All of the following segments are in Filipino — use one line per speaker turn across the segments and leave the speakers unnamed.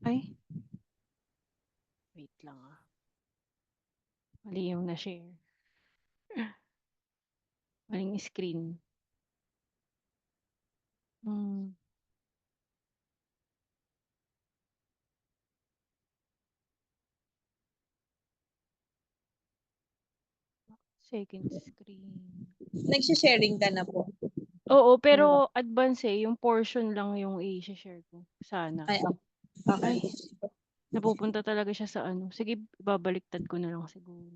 Ay, wait lang, mali yung na-share. Maling screen. Hmm, second screen.
Nagshi-sharing ka na po?
Oo, pero
Ano?
advance, yung portion lang yung i-she-share ko, sana.
Ay,
Ay,
okey.
napupunta talaga siya sa ano, sige babaliktad ko na lang siguro.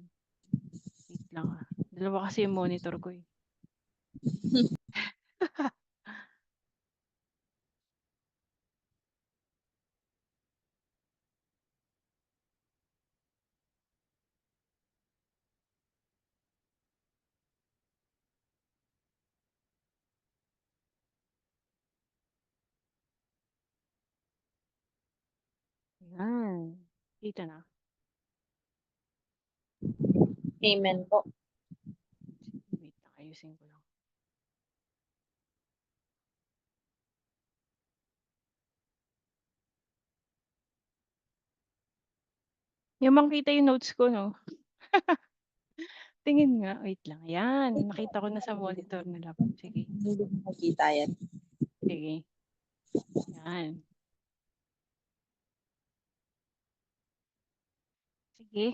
Wait lang, dalawa kasi yung monitor ko, eh. Ayan, kita na.
Amen po.
Wait lang, ayusin ko lang. Yung makita yung notes ko 'no? Tingin nga, wait lang, ayan, nakita ko na sa monitor na laptop, sige,
Hindi ko makita yan.
sige, 'yan. Sige,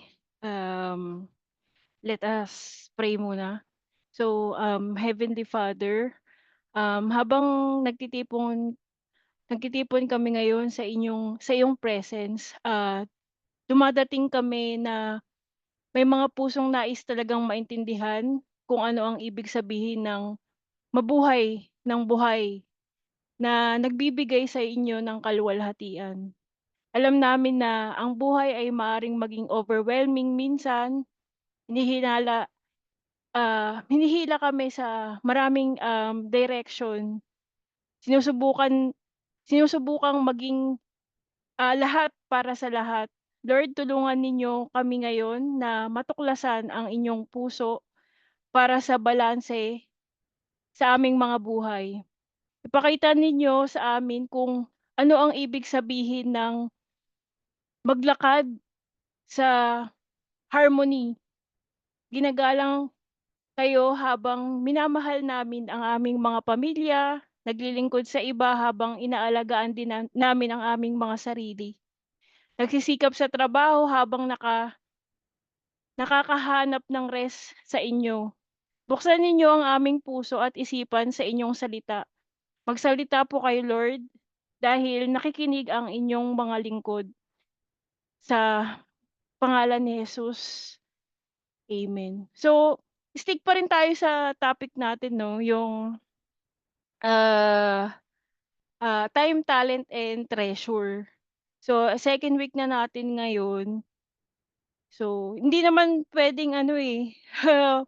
let us pray muna. So, Heavenly Father, habang nagtitipon kami ngayon sa iyong presence, dumadating kami na may mga pusong nais talagang maintindihan kung ano ang ibig sabihin ng mabuhay ng buhay na nagbibigay sa inyo ng kaluwalhatian. Alam namin na ang buhay ay maaaring maging overwhelming minsan, hinihinala hinihila kami sa maraming, direction. Sinusubukan sinusubukang maging, lahat para sa lahat. Lord, tulungan ninyo kami ngayon na matuklasan ang inyong puso para sa balanse sa aming mga buhay. Ipakita ninyo sa amin kung ano ang ibig sabihin ng maglakad sa harmony. Ginagalang kayo habang minamahal namin ang aming mga pamilya, naglilingkod sa iba habang inaalagaan din namin ang aming mga sarili. Nagsisikap sa trabaho habang nakakahanap ng rest sa inyo. Buksan ninyo ang aming puso at isipan sa inyong salita. Magsalita po kayo, Lord, dahil nakikinig ang inyong mga lingkod. Sa pangalan ni Jesus, amen. So, stick pa rin tayo sa topic natin 'no, yung, ah, time, talent, and treasure. So, second week na natin ngayon. So, hindi naman puwedeng ano, eh,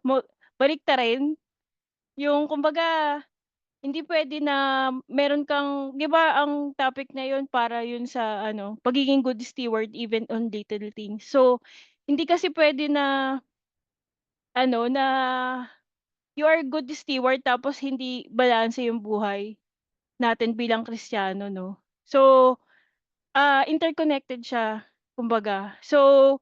mo baliktarin. Yung kumbaga, hindi puwede na meron kang 'di ba ang topic ngayon para yun sa ano, pagiging good steward even on little things. So, hindi kasi puwede na ano, na you are good steward tapos hindi balanse yung buhay natin bilang Kristiyano 'no. So, interconnected siya kumbaga. So,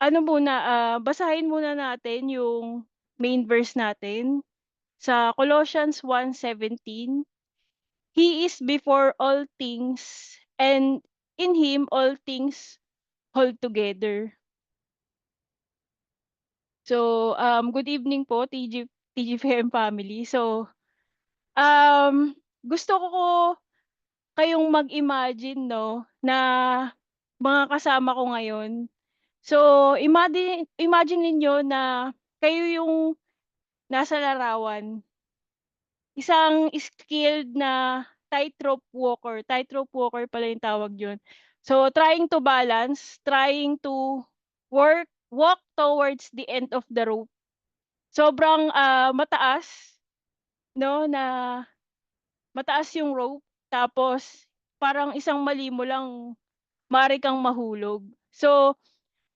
ano muna, basahin muna natin yung main verse natin sa Colossians 1:17. He is before all things, and in him all things hold together. So, good evening po TGFM family. So, gusto ko kayong mag-imagine 'no, na mga kasama ko ngayon. So, imagine ninyo na kayo yung nasa larawan. Isang skilled na tightrope walker pala yung tawag dun. So, trying to balance, trying to walk towards the end of the rope. Sobrang, mataas 'no, na mataas yung rope tapos parang isang mali mo lang maaari kang mahulog. So,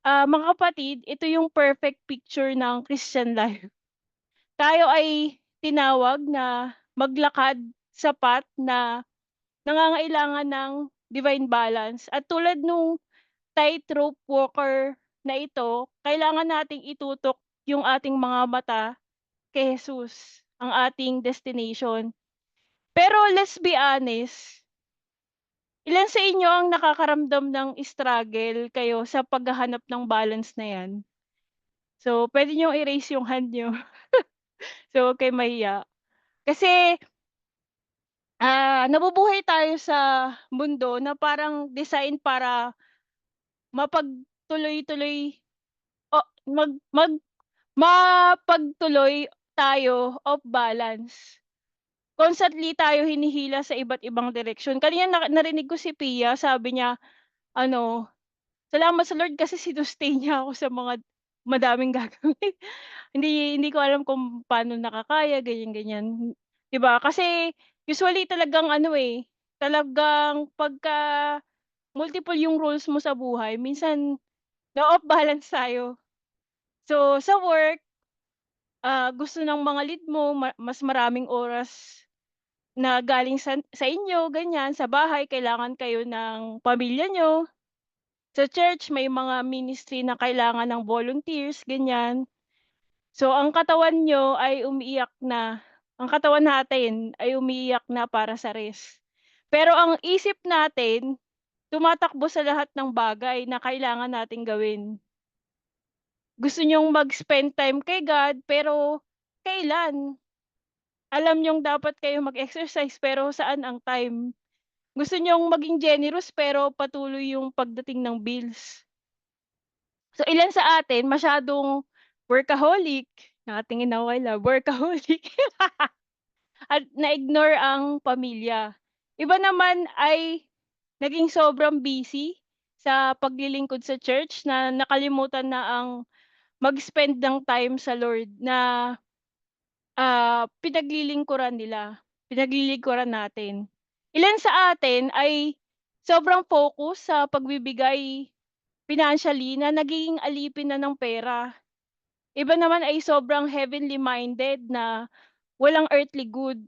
mga kapatid, ito yung perfect picture ng Christian life. Tayo ay tinawag na maglakad sa path na nangangailangan ng divine balance. At tulad nung tightrope walker na ito, kailangan nating itutok yung ating mga mata kay Jesus, ang ating destination. Pero let's be honest, ilan sa inyo ang nakakaramdam ng struggle kayo sa paghahanap ng balance na 'yan? So, puwede niyong i-raise yung hand niyo. So, huwag kayong mahiya. Kasi, nabubuhay tayo sa mundo na parang design para mapagtuloy-tuloy o mapagtuloy tayo of balance. Constantly tayo hinihila sa iba't ibang direksyon. Kanina narinig ko si Pia, sabi niya ano, "Salamat sa Lord kasi sinu-stay niya ako sa mga madaming gagawin." Hindi ko alam kung paano nakakaya, ganyan. 'Di ba? Kasi usually talagang ano, talagang pagka multiple yung roles mo sa buhay minsan na-off balance tayo. So, sa work, gusto ng mga lead mo mas maraming oras na galing sa inyo, ganyan. Sa bahay kailangan kayo ng pamilya niyo. Sa church may mga ministry na kailangan ng volunteers, ganyan. So, ang katawan natin ay umiiyak na para sa rest. Pero ang isip natin tumatakbo sa lahat ng bagay na kailangan nating gawin. Gusto niyong mag-spend time kay God, pero kailan? Alam niyong dapat kayo mag-exercise, pero saan ang time? Gusto niyong maging generous, pero patuloy yung pagdating ng bills. So, ilan sa atin masyadong workaholic, nakatingin ako kay Love, workaholic at na-ignore ang pamilya. Iba naman ay naging sobrang busy sa paglilingkod sa church na nakalimutan na ang mag-spend ng time sa Lord na, pinaglilingkuran natin. Ilan sa atin ay sobrang focus sa pagbibigay financially na nagiging alipin na ng pera. Iba naman ay sobrang heavenly minded na walang earthly good.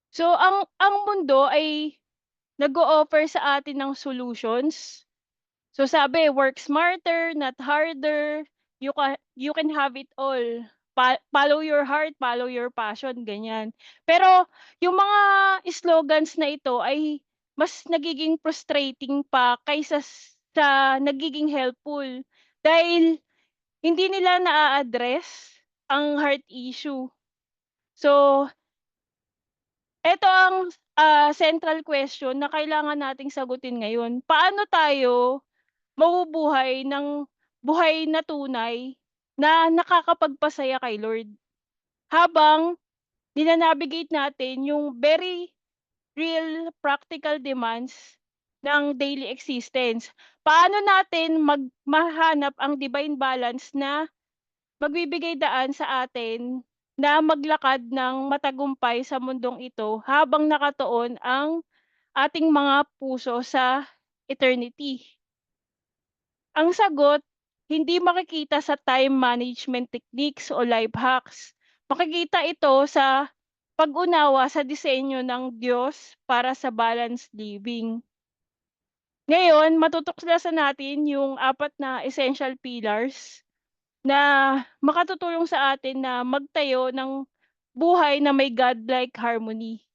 So, ang mundo ay nag-o-offer sa atin ng solutions. So, sabi, "Work smarter, not harder. You can have it all. Follow your heart, follow your passion," ganyan. Pero yung mga slogans na ito ay mas nagiging frustrating pa kaysa sa nagiging helpful. Dahil hindi nila naa-address ang heart issue. So, eto ang, central question na kailangan nating sagutin ngayon. Paano tayo mabubuhay ng buhay na tunay na nakakapagpasaya kay Lord, habang navigate natin yung very real practical demands ng daily existence? Paano natin mahanap ang divine balance na magbibigay daan sa atin na maglakad ng matagumpay sa mundong ito habang nakatuon ang ating mga puso sa eternity? Ang sagot, hindi makikita sa time management techniques o life hacks. Makikita ito sa pag-unawa sa disenyo ng Diyos para sa balanced living. Ngayon, matutuklasan natin yung 4 na essential pillars na makatutulong sa atin na magtayo ng buhay na may godlike harmony.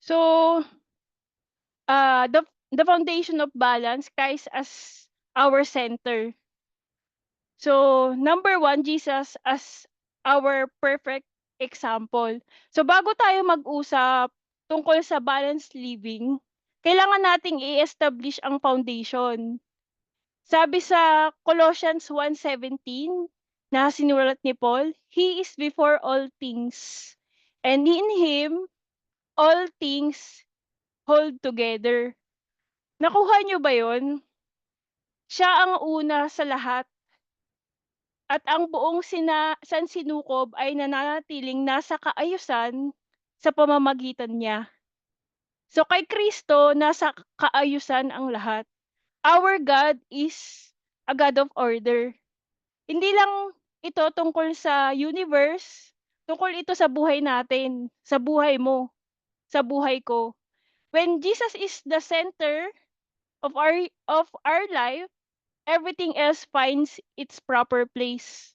So, the foundation of balance, Christ as our center. So, number 1, Jesus as our perfect example. So, bago tayo mag-usap tungkol sa balanced living, kailangan nating i-establish ang foundation. Sabi sa Colossians 1:17 na sinulat ni Paul, "He is before all things, and in Him all things hold together." Nakuha niyo ba 'yon? Siya ang una sa lahat at ang buong sansinukob ay nananatiling nasa kaayusan sa pamamagitan niya. So, kay Kristo nasa kaayusan ang lahat. Our God is a God of order. Hindi lang ito tungkol sa universe, tungkol ito sa buhay natin, sa buhay mo, sa buhay ko. When Jesus is the center of our life, everything else finds its proper place.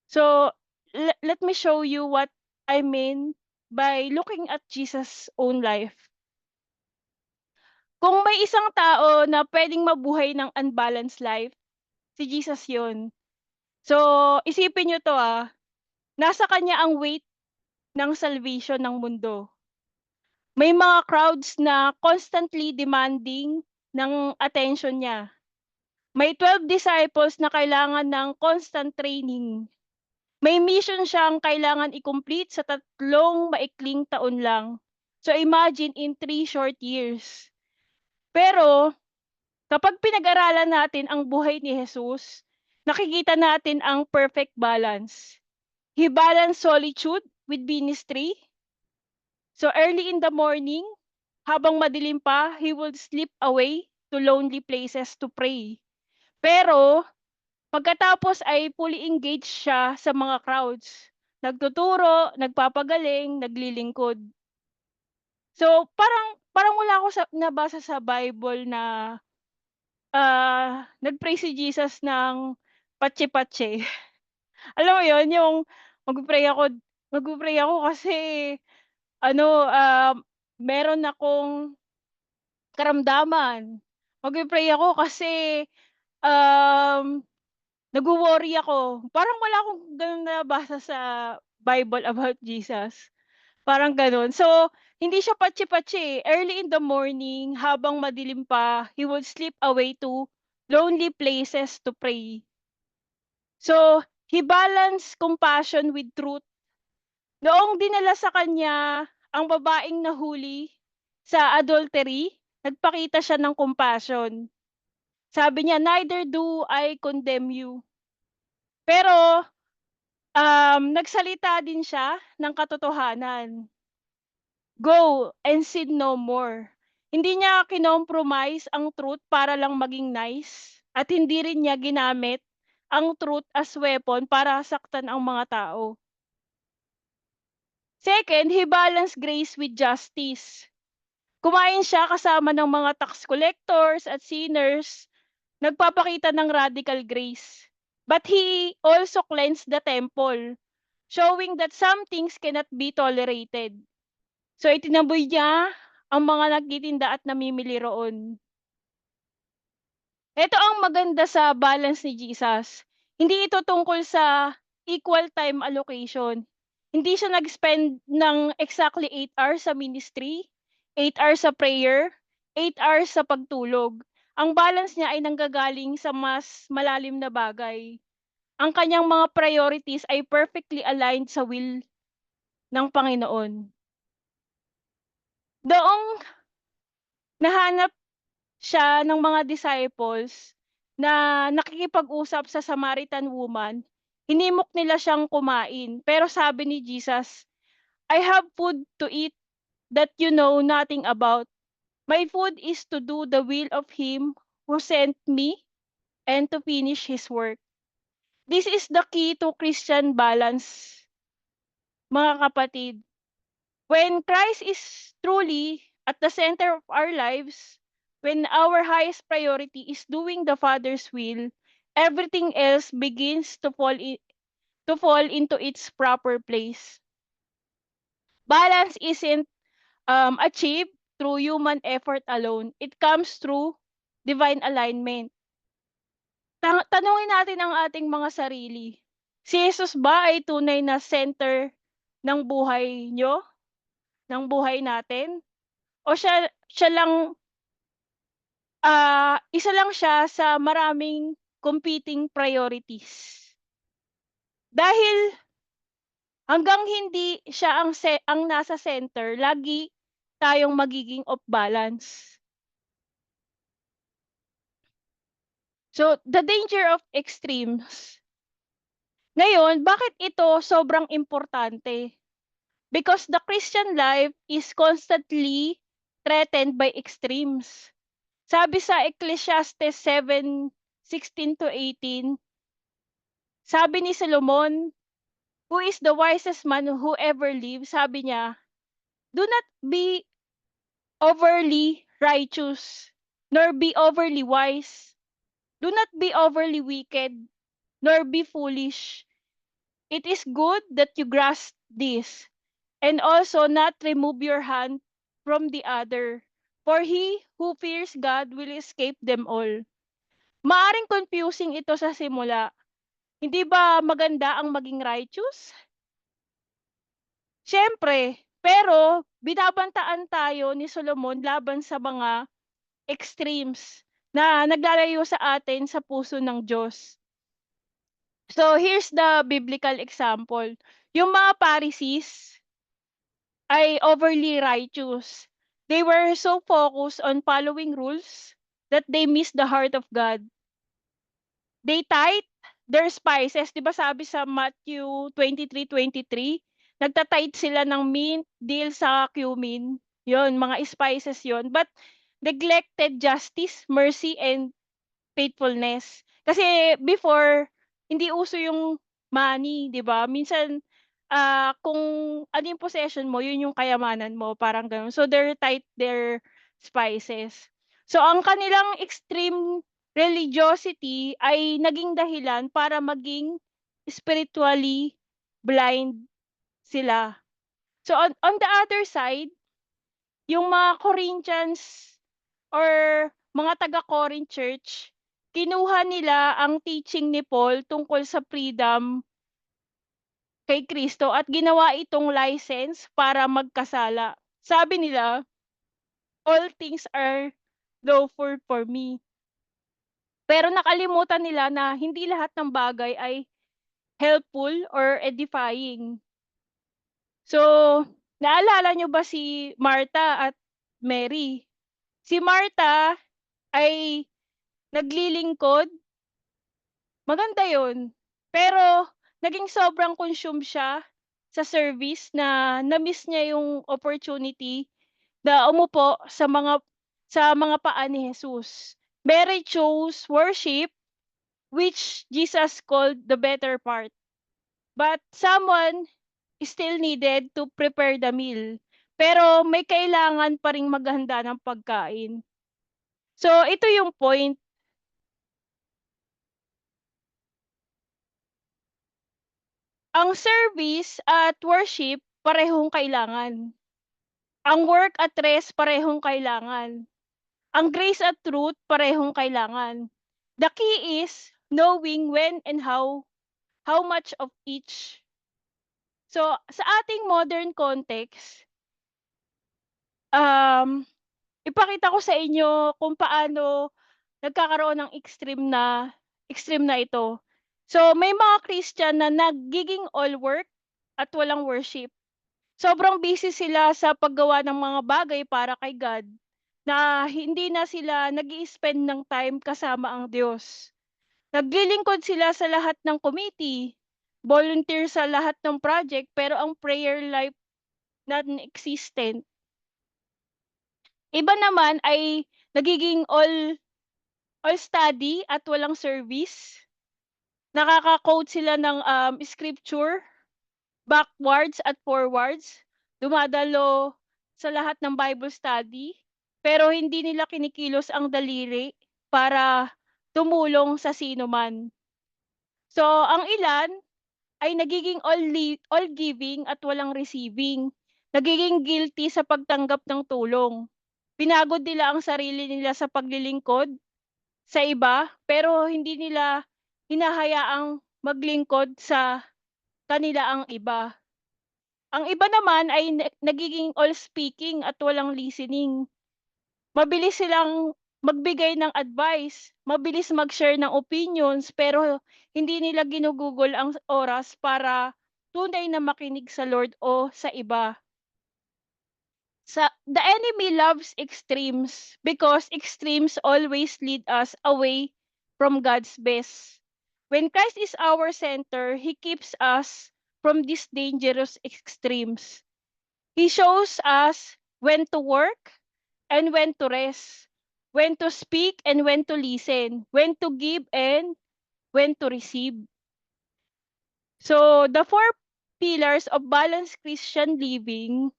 So let me show you what I mean by looking at Jesus' own life. Kung may isang tao na pwedeng mabuhay ng unbalanced life, si Jesus 'yon. So, isipin niyo 'to, nasa kanya ang weight ng salvation ng mundo. May mga crowds na constantly demanding ng attention niya. May 12 disciples na kailangan ng constant training. May mission siyang kailangan i-complete sa 3 maikling taon lang. So imagine in 3 short years. Pero kapag pinag-aralan natin ang buhay ni Jesus, nakikita natin ang perfect balance. He balanced solitude with ministry. So early in the morning, habang madilim pa, he would slip away to lonely places to pray. Pero pagkatapos ay fully engaged siya sa mga crowds. Nagtuturo, nagpapagaling, naglilingkod. So parang wala ako nabasa sa Bible na nag-pray si Jesus ng patsi-patsi. Alam mo 'yun, yung magpe-pray ako kasi ano, meron akong karamdaman. Magpe-pray ako kasi, um, nagwo-worry ako. Parang wala akong gano'n nabasa sa Bible about Jesus, parang gano'n. So, hindi siya patsi-patsi, early in the morning habang madilim pa, he would slip away to lonely places to pray. So, he balanced compassion with truth. Noong dinala sa kanya ang babaeng nahuli sa adultery, nagpakita siya ng compassion. Sabi niya, "Neither do I condemn you." Pero, nagsalita din siya ng katotohanan. "Go and sin no more." Hindi niya kinompromise ang truth para lang maging nice at hindi rin niya ginamit ang truth as weapon para saktan ang mga tao. Second, he balanced grace with justice. Kumain siya kasama ng mga tax collectors at sinners, nagpapakita ng radical grace. But he also cleansed the temple, showing that some things cannot be tolerated. So itinaboy niya ang mga nagtitinda at namimili roon. Ito ang maganda sa balance ni Jesus. Hindi ito tungkol sa equal time allocation. Hindi siya nag-spend ng exactly 8 hours sa ministry, 8 hours sa prayer, 8 hours sa pagtulog. Ang balance niya ay nanggagaling sa mas malalim na bagay. Ang kanyang mga priorities ay perfectly aligned sa will ng Panginoon. Noong nahanap siya ng mga disciples na nakikipag-usap sa Samaritan woman, hinimok nila siyang kumain. Pero sabi ni Jesus, "I have food to eat that you know nothing about. My food is to do the will of Him who sent me and to finish His work." This is the key to Christian balance, mga kapatid. When Christ is truly at the center of our lives, when our highest priority is doing the Father's will, everything else begins to fall into its proper place. Balance isn't achieved through human effort alone. It comes through divine alignment. Tanungin natin ang ating mga sarili. Si Jesus ba ay tunay na center ng buhay nyo, ng buhay natin? O siya lang, isa lang siya sa maraming competing priorities. Dahil hanggang hindi siya ang nasa center, lagi tayong magiging off balance. So, the danger of extremes. Ngayon, bakit ito sobrang importante? Because the Christian life is constantly threatened by extremes. Sabi sa Ecclesiastes 7:16-18, sabi ni Solomon, who is the wisest man who ever lived, sabi niya, do not be overly righteous, nor be overly wise. Do not be overly wicked, nor be foolish. It is good that you grasp this, and also not remove your hand from the other. For he who fears God will escape them all. Maaring confusing ito sa simula. Hindi ba maganda ang maging righteous? Siyempre, pero binabantaan tayo ni Solomon laban sa mga extremes na naglalayo sa atin sa puso ng Diyos. So here's the biblical example. Yung mga Pharisees ay overly righteous. They were so focused on following rules that they missed the heart of God. They tithe their spices. Di ba sabi sa Matthew 23:23, nagtatithe sila ng mint, dill, sa cumin. Yon, mga spices yon. But neglected justice, mercy, and faithfulness. Kasi before, hindi uso yung money, 'di ba? Minsan kung ano yung possession mo, yun yung kayamanan mo, parang gano'n. So they're tight their spices. So ang kanilang extreme religiosity ay naging dahilan para maging spiritually blind sila. So on the other side, yung mga Corinthians or mga taga-Corinth church, kinuha nila ang teaching ni Paul tungkol sa freedom kay Kristo at ginawa itong license para magkasala. Sabi nila, all things are lawful for me. Pero nakalimutan nila na hindi lahat ng bagay ay helpful or edifying. So, naalala nyo ba si Martha at Mary? Si Martha ay naglilingkod, maganda yon. Pero naging sobrang consume siya sa service na na-miss niya yung opportunity na umupo sa mga paa ni Jesus. Mary chose worship, which Jesus called the better part. But someone still needed to prepare the meal. Pero may kailangan pa ring maghanda ng pagkain. So ito yung point. Ang service at worship parehong kailangan. Ang work at rest parehong kailangan. Ang grace at truth parehong kailangan. The key is knowing when and how much of each. So sa ating modern context, ipakita ko sa inyo kung paano nagkakaroon ng extreme na ito. So may mga Christian na nagiging all work at walang worship. Sobrang busy sila sa paggawa ng mga bagay para kay God na hindi na sila nag-i-spend ng time kasama ang Diyos. Naglilingkod sila sa lahat ng committee, volunteer sa lahat ng project, pero ang prayer life non-existent. Iba naman ay nagiging all study at walang service. Nakaka-quote sila ng scripture backwards at forwards. Dumadalo sa lahat ng Bible study, pero hindi nila kinikilos ang daliri para tumulong sa sino man. So, ang ilan ay nagiging all giving at walang receiving. Nagiging guilty sa pagtanggap ng tulong. Pinagod nila ang sarili nila sa paglilingkod sa iba, pero hindi nila hinahayaang maglingkod sa kanila ang iba. Ang iba naman ay nagiging all speaking at walang listening. Mabilis silang magbigay ng advice, mabilis mag-share ng opinions, pero hindi nila ginugugol ang oras para tunay na makinig sa Lord o sa iba. The enemy loves extremes because extremes always lead us away from God's best. When Christ is our center, He keeps us from these dangerous extremes. He shows us when to work and when to rest, when to speak and when to listen, when to give and when to receive. So, the four pillars of balanced Christian living,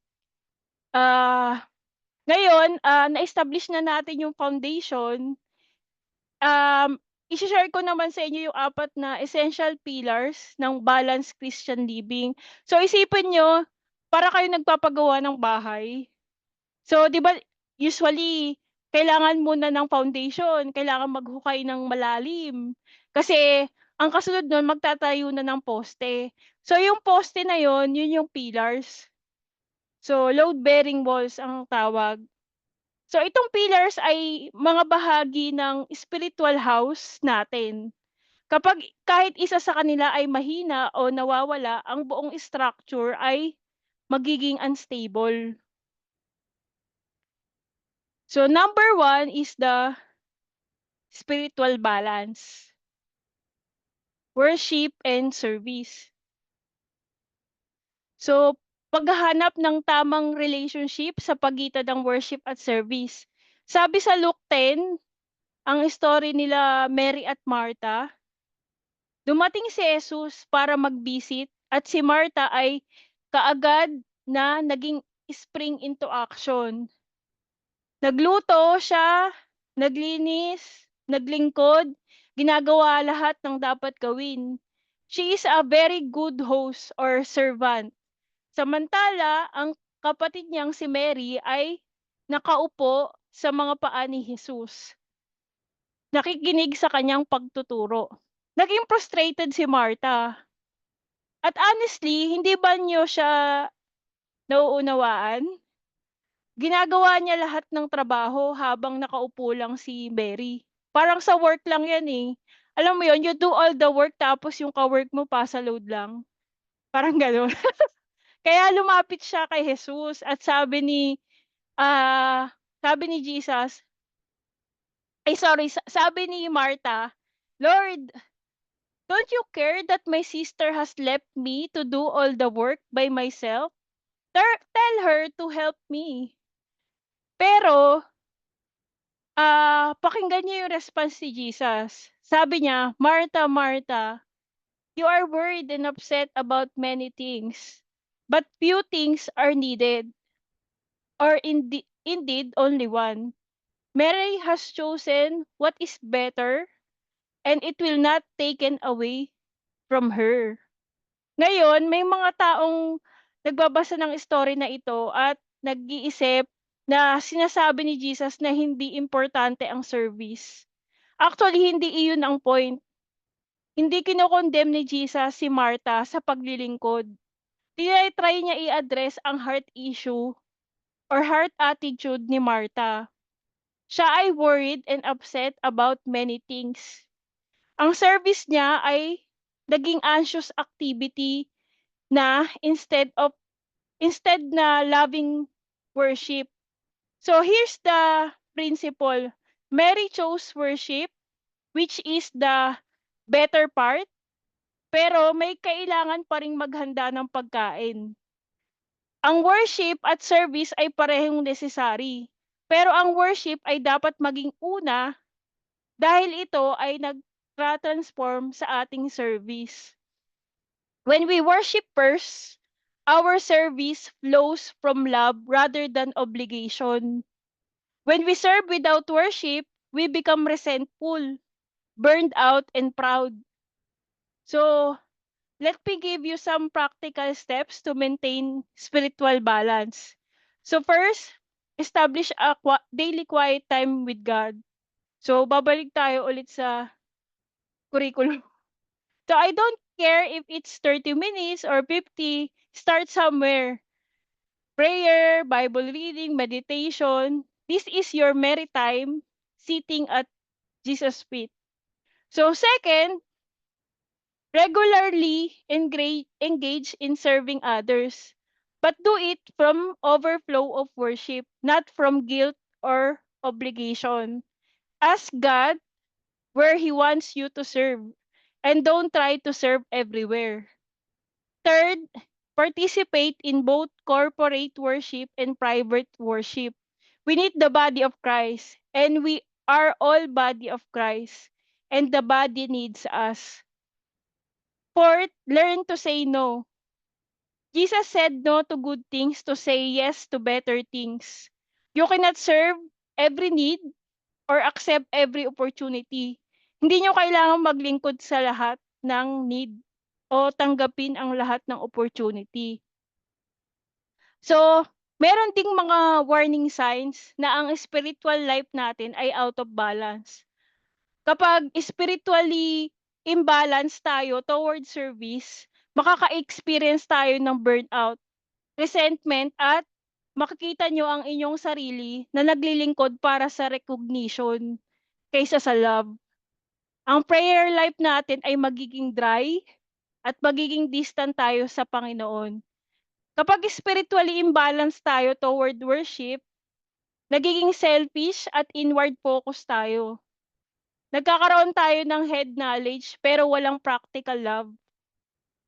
ngayon, na-establish na natin yung foundation. I-share ko naman sa inyo yung 4 na essential pillars ng balanced Christian living. So, isipin nyo, para kayo nagpapagawa ng bahay. So, 'di ba usually kailangan muna ng foundation, kailangan maghukay ng malalim. Kasi ang kasunod nun magtatayo na ng poste. So, yung poste na yon, yun yung pillars. So, load-bearing walls ang tawag. So, itong pillars ay mga bahagi ng spiritual house natin. Kapag kahit isa sa kanila ay mahina o nawawala, ang buong structure ay magiging unstable. So, number 1 is the spiritual balance, worship and service. So, paghahanap ng tamang relationship sa pagitan ng worship at service. Sabi sa Luke 10, ang story nila Mary at Martha, dumating si Jesus para mag-visit at si Martha ay kaagad na naging spring into action. Nagluto siya, naglinis, naglingkod, ginagawa lahat ng dapat gawin. She is a very good host or servant. Samantala, ang kapatid niyang si Mary ay nakaupo sa mga paa ni Jesus, nakikinig sa kanyang pagtuturo. Naging frustrated si Martha. At honestly, hindi ba niyo siya nauunawaan? Ginagawa niya lahat ng trabaho habang nakaupo lang si Mary. Parang sa work lang yan eh. Alam mo yon, you do all the work tapos yung ka-work mo pasa load lang. Parang gano'n. Kaya lumapit siya kay Jesus at sabi ni Jesus, sabi ni Martha, Lord, don't you care that my sister has left me to do all the work by myself? Tell her to help me. Pero pakinggan niyo yung response ni Jesus. Sabi niya, Martha, Martha, you are worried and upset about many things, but few things are needed, or indeed only one. Mary has chosen what is better, and it will not taken away from her. Ngayon, may mga taong nagbabasa ng story na ito at nag-iisip na sinasabi ni Jesus na hindi importante ang service. Actually, hindi iyon ang point. Hindi kino-condemn ni Jesus si Martha sa paglilingkod. Tinatry niya i-address ang heart issue or heart attitude ni Martha. Siya ay worried and upset about many things. Ang service niya ay naging anxious activity na instead na loving worship. So here's the principle. Mary chose worship, which is the better part, pero may kailangan pa ring maghanda ng pagkain. Ang worship at service ay parehong necessary, pero ang worship ay dapat maging una dahil ito ay nag-transform sa ating service. When we worship first, our service flows from love rather than obligation. When we serve without worship, we become resentful, burned out, and proud. So, let me give you some practical steps to maintain spiritual balance. So first, establish a daily quiet time with God. So babalik tayo ulit sa curriculum. So I don't care if it's 30 minutes or 50, start somewhere. Prayer, Bible reading, meditation. This is your merry time sitting at Jesus' feet. So second, regularly engage in serving others, but do it from overflow of worship, not from guilt or obligation. Ask God where He wants you to serve, and don't try to serve everywhere. Third, participate in both corporate worship and private worship. We need the body of Christ, and we are all body of Christ, and the body needs us. Fourth, learn to say no. Jesus said no to good things to say yes to better things. You cannot serve every need or accept every opportunity. Hindi nyo kailangang maglingkod sa lahat ng need o tanggapin ang lahat ng opportunity. So, meron ding mga warning signs na ang spiritual life natin ay out of balance. Kapag spiritually imbalance tayo towards service, makaka-experience tayo ng burnout, resentment, at makikita nyo ang inyong sarili na naglilingkod para sa recognition kaysa sa love. Ang prayer life natin ay magiging dry at magiging distant tayo sa Panginoon. Kapag spiritually imbalanced tayo toward worship, nagiging selfish at inward focus tayo. Nagkakaroon tayo ng head knowledge pero walang practical love.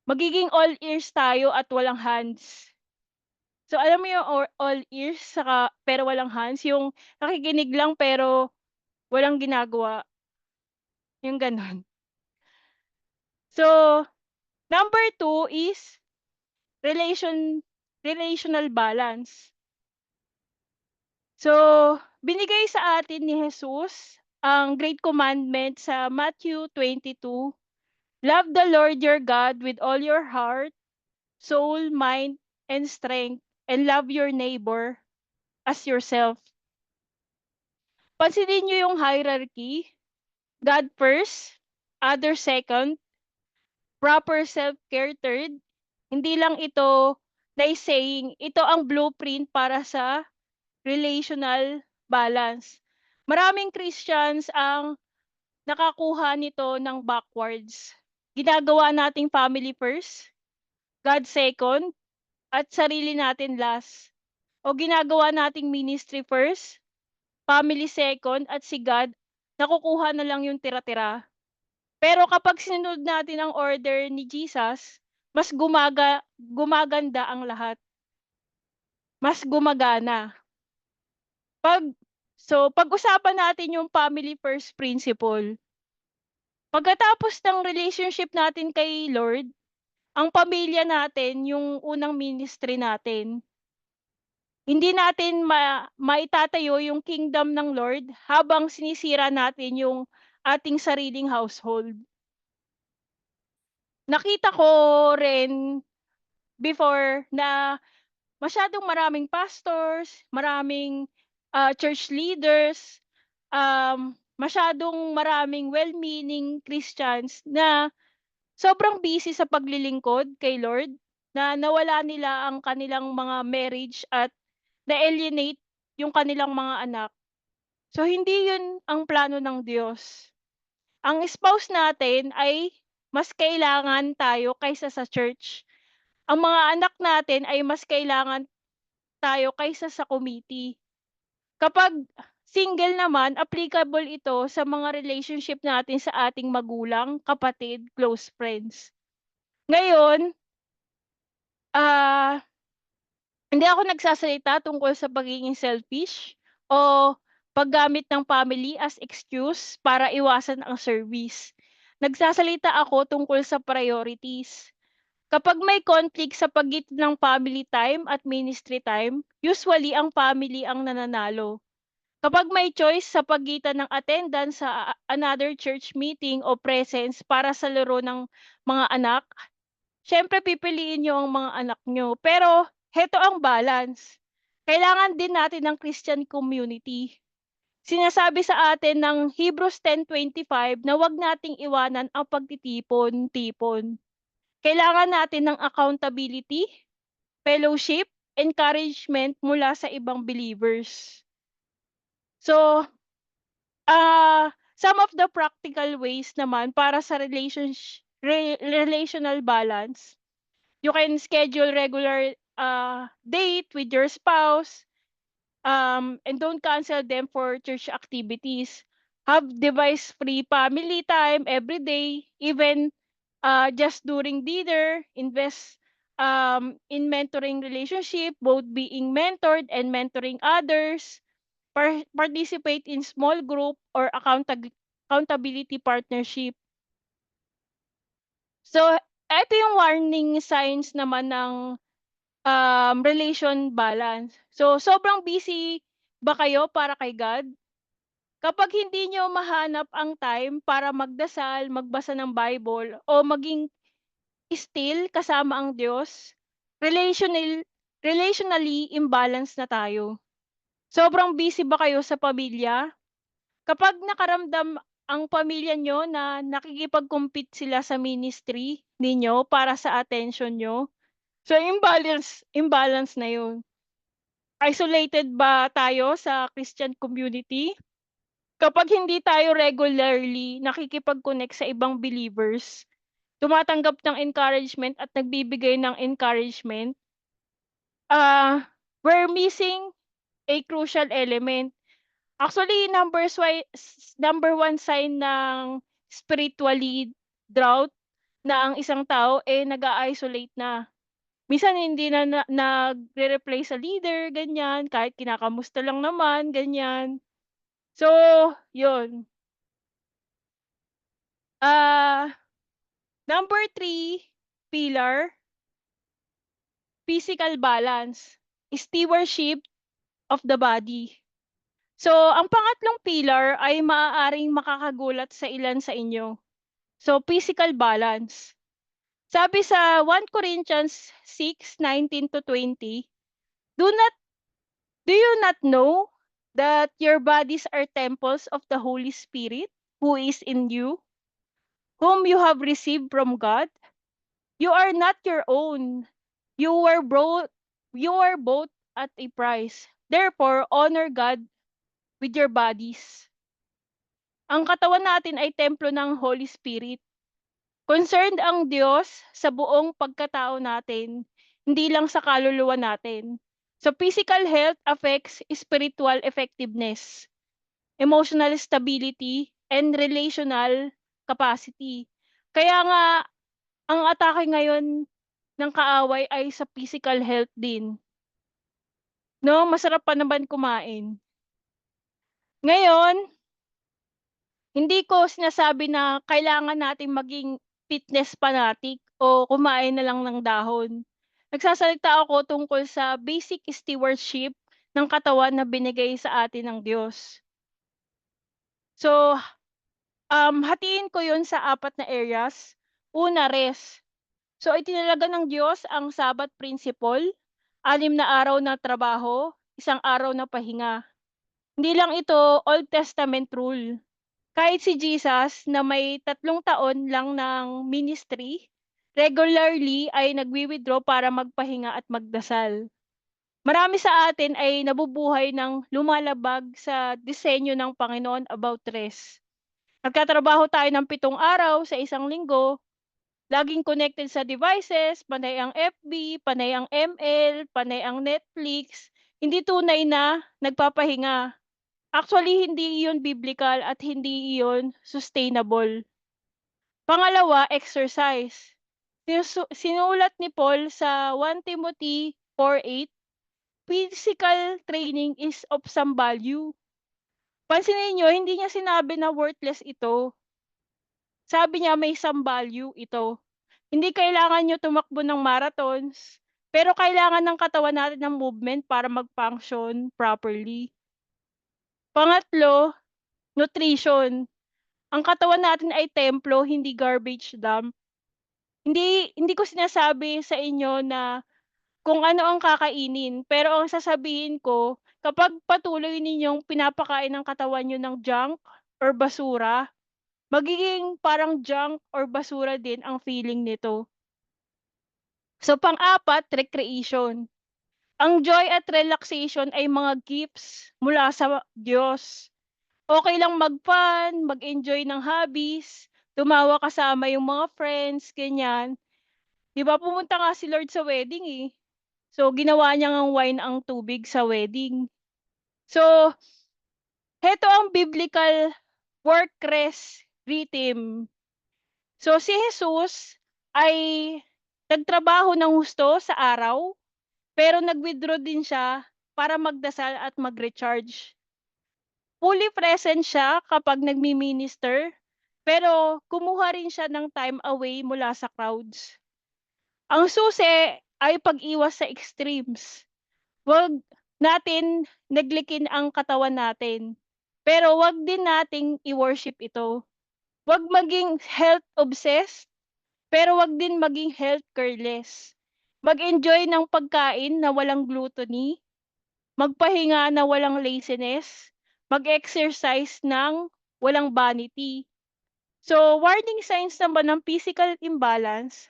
Magiging all ears tayo at walang hands. So alam mo yung all ears saka pero walang hands, yung nakikinig lang pero walang ginagawa, yung gano'n. So, number 2 is relational balance. So, binigay sa atin ni Jesus ang great commandment sa Matthew 22. Love the Lord your God with all your heart, soul, mind, and strength, and love your neighbor as yourself. Pansinin niyo yung hierarchy. God first, other second, proper self-care third. Hindi lang ito saying, ito ang blueprint para sa relational balance. Maraming Christians ang nakakuha nito ng backwards. Ginagawa nating family first, God second, at sarili natin last. O ginagawa nating ministry first, family second, at si God, nakukuha na lang yung tira-tira. Pero kapag sinunod natin ang order ni Jesus, mas gumaganda ang lahat. Mas gumagana. Pag-usapan natin yung family first principle. Pagkatapos ng relationship natin kay Lord, ang pamilya natin yung unang ministry natin. Hindi natin maitatayo yung kingdom ng Lord habang sinisira natin yung ating sariling household. Nakita ko rin before na masyadong maraming pastors, maraming church leaders, masyadong maraming well-meaning Christians na sobrang busy sa paglilingkod kay Lord na nawala nila ang kanilang mga marriage at na-alienate yung kanilang mga anak. So hindi yun ang plano ng Diyos. Ang spouse natin ay mas kailangan tayo kaysa sa church. Ang mga anak natin ay mas kailangan tayo kaysa sa committee. Kapag single naman, applicable ito sa mga relationship natin sa ating magulang, kapatid, close friends. Ngayon, hindi ako nagsasalita tungkol sa pagiging selfish o paggamit ng family as excuse para iwasan ang service. Nagsasalita ako tungkol sa priorities. Kapag may conflict sa pagitan ng family time at ministry time, usually ang family ang nananalo. Kapag may choice sa pagitan ng attendance sa another church meeting o presence para sa laro ng mga anak, syempre pipiliin niyo ang mga anak niyo. Pero heto ang balance. Kailangan din natin ng Christian community. Sinasabi sa atin ng Hebrews 10:25 na wag nating iwanan ang pagtitipon-tipon. Kailangan natin ng accountability, fellowship, encouragement mula sa ibang believers. So, some of the practical ways naman para sa relational balance, you can schedule regular date with your spouse, and don't cancel them for church activities. Have device-free family time every day, even just during dinner. Invest in mentoring relationship, both being mentored and mentoring others. participate in small group or accountability partnership. So, eto yung warning signs naman ng relation balance. So, sobrang busy ba kayo para kay God? Kapag hindi niyo mahanap ang time para magdasal, magbasa ng Bible, o maging still kasama ang Diyos, relationally imbalance na tayo. Sobrang busy ba kayo sa pamilya? Kapag nakaramdam ang pamilya niyo na nakikipag-compete sila sa ministry ninyo para sa attention niyo, so imbalance na 'yun. Isolated ba tayo sa Christian community? Kapag hindi tayo regularly nakikipag-connect sa ibang believers, tumatanggap ng encouragement at nagbibigay ng encouragement, we're missing a crucial element. Actually, number one sign ng spiritually drought na ang isang tao, nag-a-isolate na. Minsan hindi na nagre-reply sa leader, ganyan, kahit kinakamusta lang naman, ganyan. So, yun. Number 3 pillar, physical balance, stewardship of the body. So, ang pangatlong pillar ay maaaring makakagulat sa ilan sa inyo. So, physical balance. Sabi sa 1 Corinthians 6:19-20, do you not know that your bodies are temples of the Holy Spirit who is in you, whom you have received from God? You are not your own. You were bought at a price. Therefore, honor God with your bodies. Ang katawan natin ay templo ng Holy Spirit. Concerned ang Diyos sa buong pagkatao natin, hindi lang sa kaluluwa natin. So physical health affects spiritual effectiveness, emotional stability, and relational capacity. Kaya nga, ang atake ngayon ng kaaway ay sa physical health din. No, masarap pa naman kumain. Ngayon, hindi ko sinasabi na kailangan nating maging fitness fanatic o kumain na lang ng dahon. Nagsasalita ako tungkol sa basic stewardship ng katawan na binigay sa atin ng Diyos. So, hatiin ko 'yun sa 4 na areas. Una, rest. So, itinalaga ng Diyos ang Sabbath principle, 6 na araw na trabaho, 1 araw na pahinga. Hindi lang ito Old Testament rule. Kahit si Jesus na may 3 taon lang ng ministry, regularly ay nagwi-withdraw para magpahinga at magdasal. Marami sa atin ay nabubuhay ng lumalabag sa disenyo ng Panginoon about rest. Nagtatrabaho tayo ng 7 araw sa isang linggo, laging connected sa devices, panay ang FB, panay ang ML, panay ang Netflix, hindi tunay na nagpapahinga. Actually, hindi iyon biblical at hindi iyon sustainable. Pangalawa, exercise. Sinulat ni Paul sa 1 Timothy 4:8, physical training is of some value. Pansinin niyo, hindi niya sinabi na worthless ito. Sabi niya may some value ito. Hindi kailangan niyo tumakbo ng marathons, pero kailangan ng katawan natin ng movement para mag-function properly. Pangatlo, nutrition. Ang katawan natin ay templo, hindi garbage dump. Hindi ko sinasabi sa inyo na kung ano ang kakainin, pero ang sasabihin ko, kapag patuloy ninyong pinapakain ng katawan niyo ng junk or basura, magiging parang junk or basura din ang feeling nito. So pang-apat, recreation. Ang joy at relaxation ay mga gifts mula sa Diyos. Okey lang mag-fun, mag-enjoy ng hobbies, tumawa kasama yung mga friends, ganyan. 'Di ba pumunta nga si Lord sa wedding, eh. So ginawa niya ngang wine ang tubig sa wedding. So, heto ang biblical work-rest rhythm. So si Jesus ay nagtrabaho ng husto sa araw, pero nag-withdraw din siya para magdasal at mag-recharge. fully present siya kapag nagmi-minister, pero kumuha rin siya ng time away mula sa crowds. Ang susi ay pag-iwas sa extremes. Huwag natin neglikin ang katawan natin, pero huwag din nating i-worship ito. Huwag maging health obsessed, pero huwag din maging health careless. Mag-enjoy ng pagkain na walang gluttony, magpahinga na walang laziness, mag-exercise ng walang vanity. So, warning signs naman ng physical imbalance,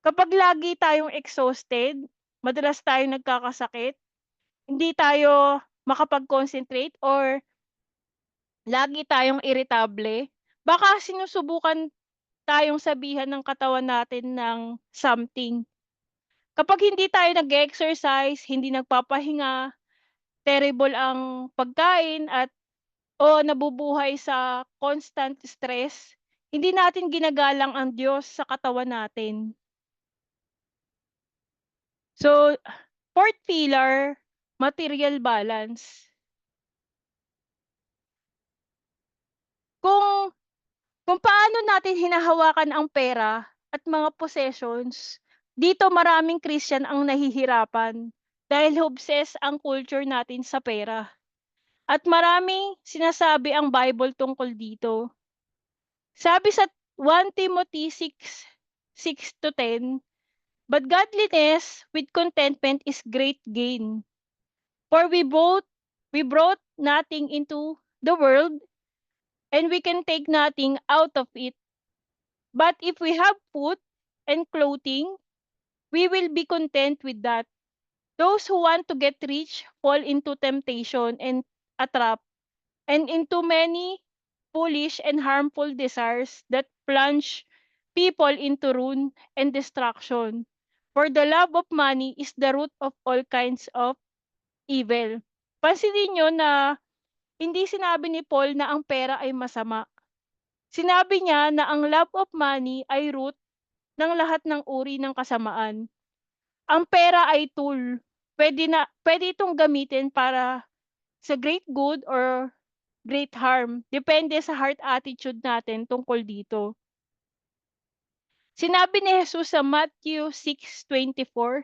kapag lagi tayong exhausted, madalas tayong nagkakasakit, hindi tayo makapag-concentrate or lagi tayong iritable, baka sinusubukan tayong sabihan ng katawan natin ng something. Kapag hindi tayo nag-exercise, hindi nagpapahinga, terrible ang pagkain at o nabubuhay sa constant stress, hindi natin ginagalang ang Diyos sa katawan natin. So, fourth pillar, material balance. Kung kung paano natin hinahawakan ang pera at mga possessions, dito maraming Christian ang nahihirapan dahil obsessed ang culture natin sa pera. At maraming sinasabi ang Bible tungkol dito. Sabi sa 1 Timothy 6:6-10, "But godliness with contentment is great gain. For we brought nothing into the world, and we can take nothing out of it. But if we have food and clothing, we will be content with that. Those who want to get rich fall into temptation and a trap, and into many foolish and harmful desires that plunge people into ruin and destruction. For the love of money is the root of all kinds of evil." Pansinin nyo na hindi sinabi ni Paul na ang pera ay masama. Sinabi niya na ang love of money ay root ng lahat ng uri ng kasamaan. Ang pera ay tool. Pwede itong gamitin para sa great good or great harm. Depende sa heart attitude natin tungkol dito. Sinabi ni Jesus sa Matthew 6:24,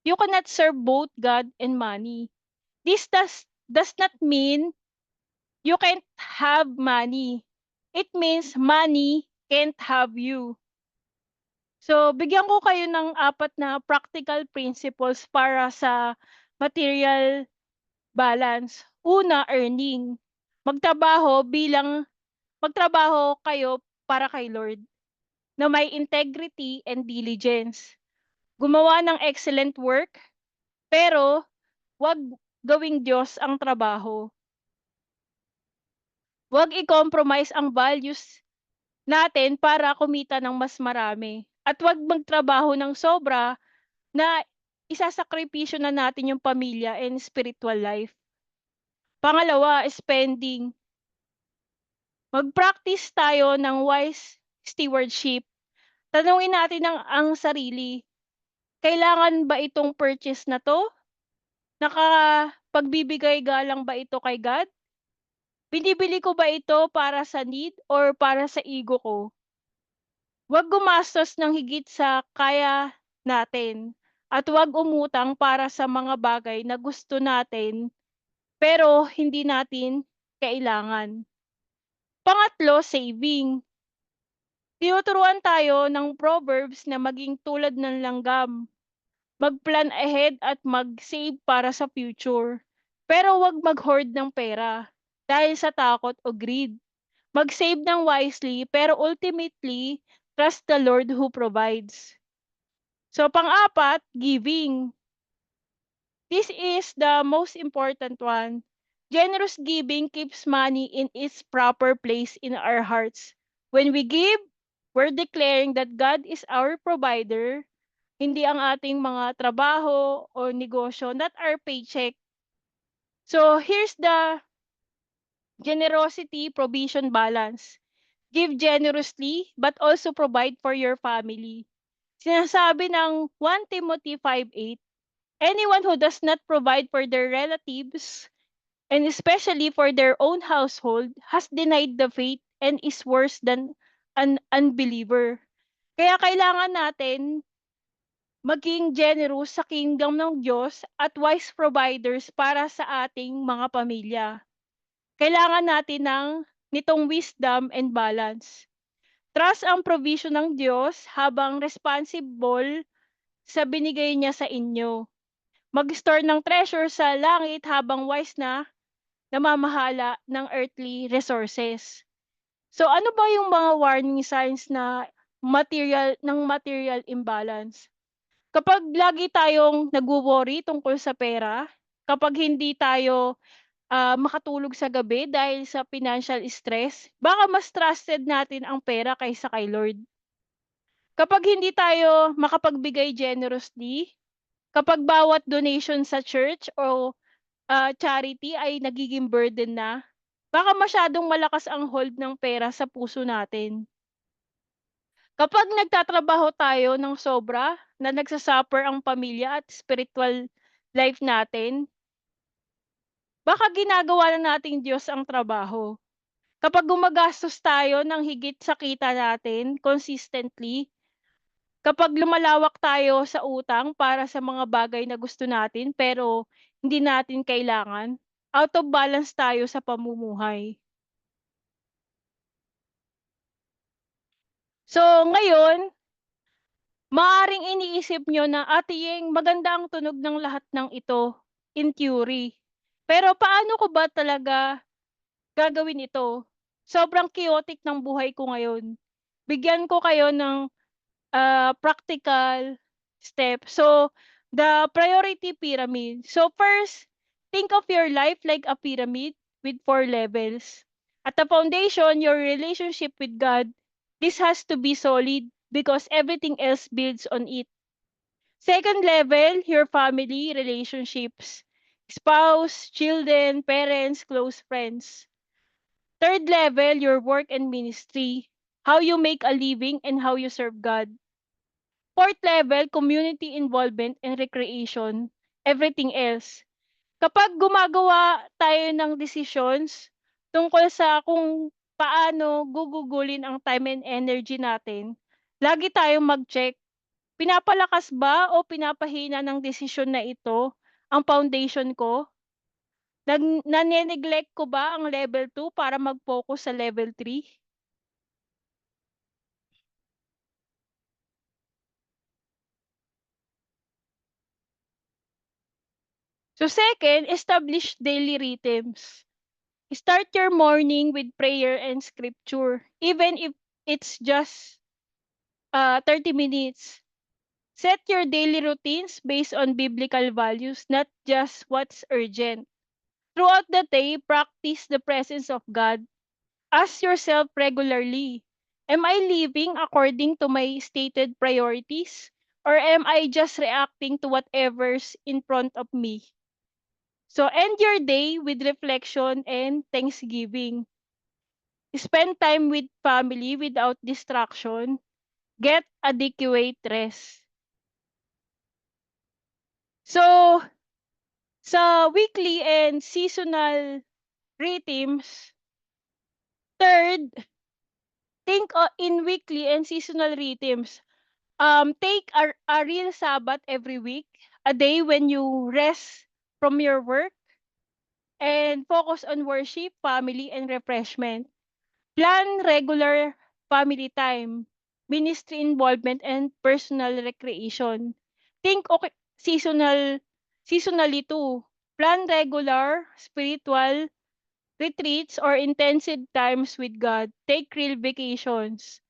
"You cannot serve both God and money." This does not mean you can't have money. It means money can't have you. So, bigyan ko kayo ng 4 na practical principles para sa material balance. Una, earning. Magtrabaho kayo para kay Lord na may integrity and diligence. Gumawa ng excellent work, pero 'wag gawing Diyos ang trabaho. 'Wag i-compromise ang values natin para kumita ng mas marami. At 'wag magtrabaho ng sobra na isasakripisyo na natin yung pamilya and spiritual life. Pangalawa, spending. Mag-practice tayo ng wise stewardship. Tanungin natin ang sarili, kailangan ba itong purchase na 'to? Nakapagbibigay galang ba ito kay God? Binibili ko ba ito para sa need or para sa ego ko? Huwag gumastos ng higit sa kaya natin at huwag umutang para sa mga bagay na gusto natin pero hindi natin kailangan. Pangatlo, saving. Tinuturuan tayo ng Proverbs na maging tulad ng langgam. Mag-plan ahead at mag-save para sa future. Pero huwag mag-hoard ng pera dahil sa takot o greed. Mag-save ng wisely pero ultimately, trust the Lord who provides. So, pang-apat, giving. This is the most important one. Generous giving keeps money in its proper place in our hearts. When we give, we're declaring that God is our provider, hindi ang ating mga trabaho o negosyo, not our paycheck. So, here's the generosity provision balance. Give generously, but also provide for your family. Sinasabi ng 1 Timothy 5:8, anyone who does not provide for their relatives and especially for their own household, has denied the faith and is worse than an unbeliever. Kaya kailangan natin maging generous sa kingdom ng Diyos at wise providers para sa ating mga pamilya. Kailangan natin nitong wisdom and balance. Trust ang provision ng Diyos habang responsible sa binigay niya sa inyo. Mag-store ng treasure sa langit habang wise na namamahala ng earthly resources. So ano ba yung mga warning signs na material imbalance? Kapag lagi tayong nagwo-worry tungkol sa pera, kapag hindi tayo makatulog sa gabi dahil sa financial stress, baka mas trusted natin ang pera kaysa kay Lord. Kapag hindi tayo makapagbigay generously, kapag bawat donation sa church o charity ay nagiging burden na, baka masyadong malakas ang hold ng pera sa puso natin. Kapag nagtatrabaho tayo ng sobra, na nagsasuffer ang pamilya at spiritual life natin, baka ginagawa na nating Diyos ang trabaho. Kapag gumagastos tayo ng higit sa kita natin consistently, kapag lumalawak tayo sa utang para sa mga bagay na gusto natin pero hindi natin kailangan, out of balance tayo sa pamumuhay. So ngayon, maaaring iniisip nyo na, Ate Yeng, maganda ang tunog ng lahat ng ito in theory. Pero paano ko ba talaga gagawin ito? Sobrang chaotic ng buhay ko ngayon. Bigyan ko kayo ng practical step. So, the priority pyramid. So first, think of your life like a pyramid with 4 levels. At the foundation, your relationship with God. This has to be solid because everything else builds on it. Second level, your family relationships. Spouse, children, parents, close friends. Third level, your work and ministry. How you make a living and how you serve God. Fourth level, community involvement and recreation. Everything else. Kapag gumagawa tayo ng decisions tungkol sa kung paano gugugulin ang time and energy natin, lagi tayong mag-check, pinapalakas ba o pinapahina ng desisyon na ito ang foundation ko? Nane-neglect ko ba ang level 2 para mag-focus sa level 3? So second, establish daily rhythms. Start your morning with prayer and scripture, even if it's just 30 minutes. Set your daily routines based on biblical values, not just what's urgent. Throughout the day, practice the presence of God. Ask yourself regularly, am I living according to my stated priorities? Or am I just reacting to whatever's in front of me? So end your day with reflection and thanksgiving. Spend time with family without distraction. Get adequate rest. So, sa weekly and seasonal rhythms, third, think in weekly and seasonal rhythms. Take a real Sabbath every week, a day when you rest from your work and focus on worship, family, and refreshment. Plan regular family time, ministry involvement, and personal recreation. Think okay, seasonally too. Plan regular spiritual retreats or intensive times with God. Take real vacations.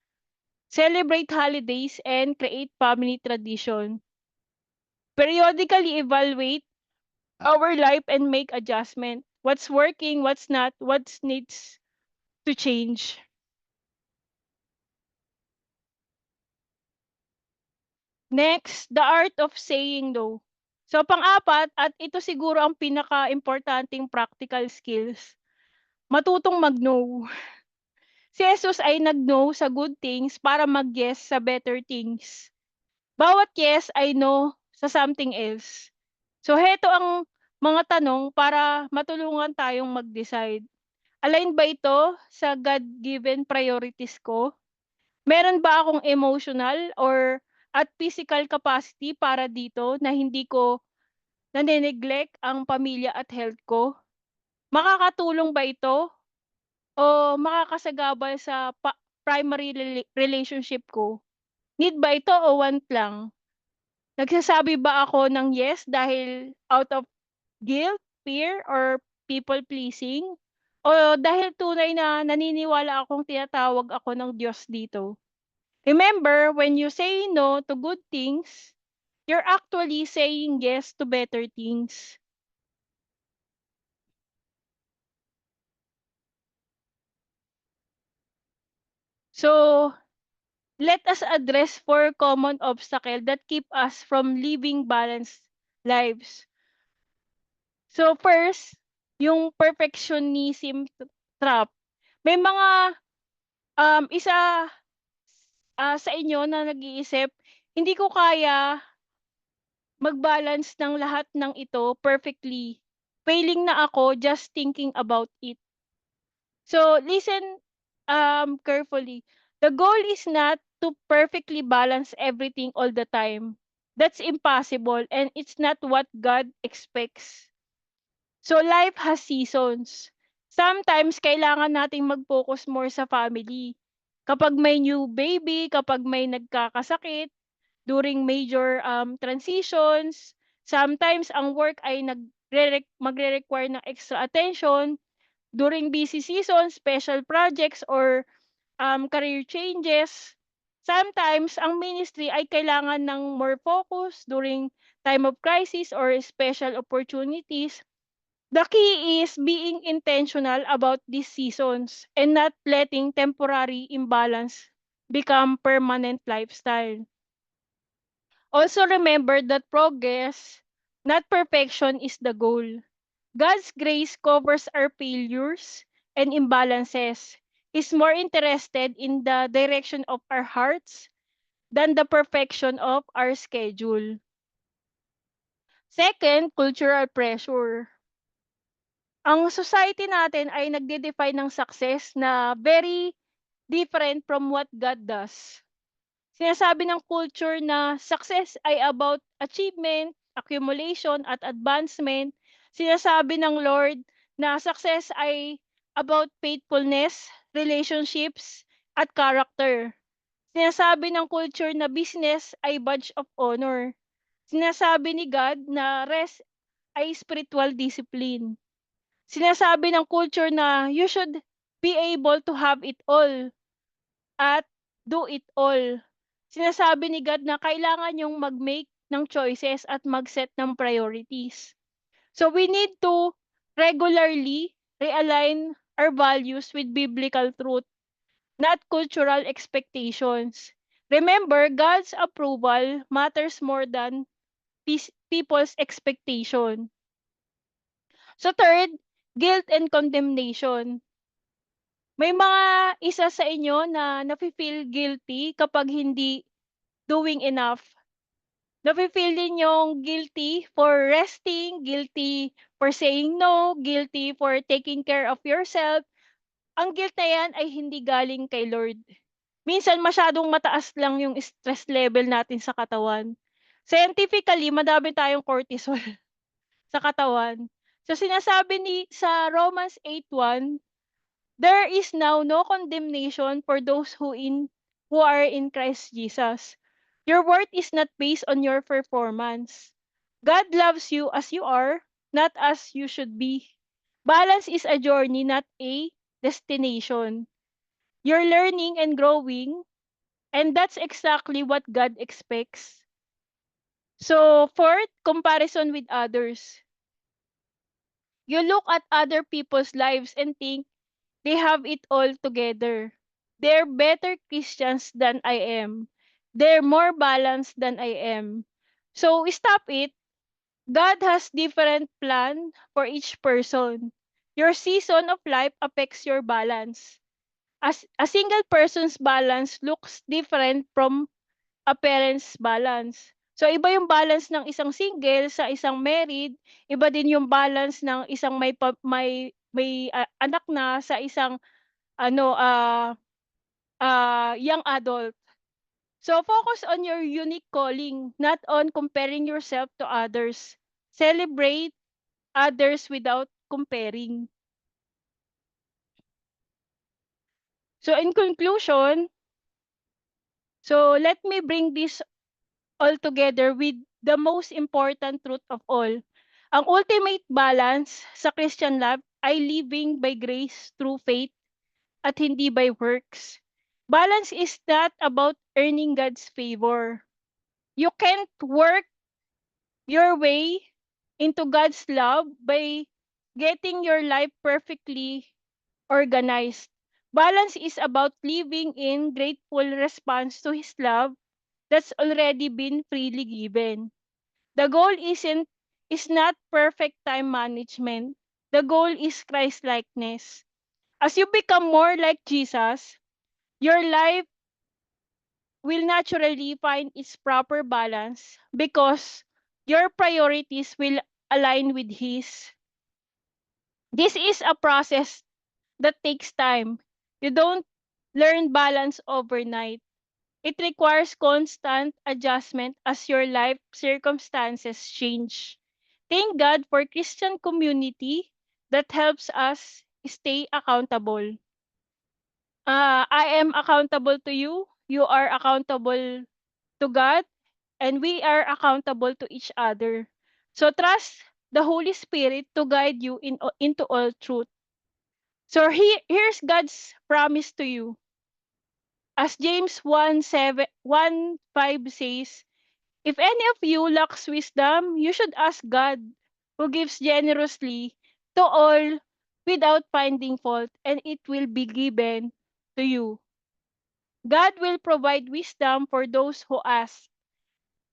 Celebrate holidays and create family tradition. Periodically evaluate our life and make adjustment. What's working, what's not, what needs to change. Next, the art of saying no. So pang-apat, at ito siguro ang pinaka-importanting practical skills, matutong mag-no. Si Jesus ay nag-no sa good things para mag-yes sa better things. Bawat yes ay no sa something else. So heto ang mga tanong para matulungan tayong mag-decide. Align ba ito sa God-given priorities ko? Meron ba akong emotional or at physical capacity para dito na hindi ko nane-neglect ang pamilya at health ko? Makakatulong ba ito o makakasagabal sa primary relationship ko? Need ba ito o want lang? Nagsasabi ba ako ng yes dahil out of guilt, fear, or people pleasing? O dahil tunay na naniniwala akong tinatawag ako ng Diyos dito? Remember, when you say no to good things, you're actually saying yes to better things. So, let us address 4 common obstacles that keep us from living balanced lives. So first, yung perfectionism trap. May mga isa sa inyo na nag-iisip, hindi ko kaya mag-balance ng lahat ng ito perfectly. Failing na ako just thinking about it. So listen carefully. The goal is not to perfectly balance everything all the time. That's impossible and it's not what God expects. So life has seasons. Sometimes kailangan nating mag-focus more sa family. Kapag may new baby, kapag may nagkakasakit, during major transitions, sometimes ang work ay magre-require ng extra attention. During busy seasons, special projects or career changes. Sometimes ang ministry ay kailangan ng more focus during time of crisis or special opportunities. The key is being intentional about these seasons and not letting temporary imbalance become permanent lifestyle. Also remember that progress, not perfection, is the goal. God's grace covers our failures and imbalances. Is more interested in the direction of our hearts than the perfection of our schedule. Second, cultural pressure. Ang society natin ay nagde-define ng success na very different from what God does. Sinasabi ng culture na success ay about achievement, accumulation, at advancement. Sinasabi ng Lord na success ay about faithfulness, relationships, at character. Sinasabi ng culture na business ay badge of honor. Sinasabi ni God na rest ay spiritual discipline. Sinasabi ng culture na you should be able to have it all at do it all. Sinasabi ni God na kailangan yung mag-make ng choices at mag-set ng priorities. So we need to regularly realign our values with biblical truth, not cultural expectations. Remember, God's approval matters more than people's expectation. So third, guilt and condemnation. May mga isa sa inyo na nafi-feel guilty kapag hindi doing enough. Nafi-feel ninyong guilty for resting, guilty for saying no, guilty for taking care of yourself. Ang guilt na yan ay hindi galing kay Lord. Minsan masyadong mataas lang yung stress level natin sa katawan. Scientifically, madami tayong cortisol sa katawan. So sinasabi sa Romans 8:1, there is now no condemnation for those who are in Christ Jesus. Your worth is not based on your performance. God loves you as you are, not as you should be. Balance is a journey, not a destination. You're learning and growing, and that's exactly what God expects. So, fourth, comparison with others. You look at other people's lives and think they have it all together. They're better Christians than I am. They're more balanced than I am. So stop it. God has different plan for each person. Your season of life affects your balance. As a single person's balance looks different from a parent's balance. So iba yung balance ng isang single sa isang married, iba din yung balance ng isang may anak na sa isang ano, young adult. So focus on your unique calling, not on comparing yourself to others. Celebrate others without comparing. So in conclusion, so let me bring this all together with the most important truth of all. Ang ultimate balance sa Christian life ay living by grace through faith at hindi by works. Balance is not about earning God's favor. You can't work your way into God's love by getting your life perfectly organized. Balance is about living in grateful response to His love that's already been freely given. The goal is not perfect time management. The goal is Christ likeness. As you become more like Jesus, your life will naturally find its proper balance because your priorities will align with His. This is a process that takes time. You don't learn balance overnight. It requires constant adjustment as your life circumstances change. Thank God for Christian community that helps us stay accountable. I am accountable to you. You are accountable to God. And we are accountable to each other. So trust the Holy Spirit to guide you into all truth. So here's God's promise to you. As James 1:5 says, if any of you lacks wisdom, you should ask God, who gives generously to all without finding fault, and it will be given to you. God will provide wisdom for those who ask.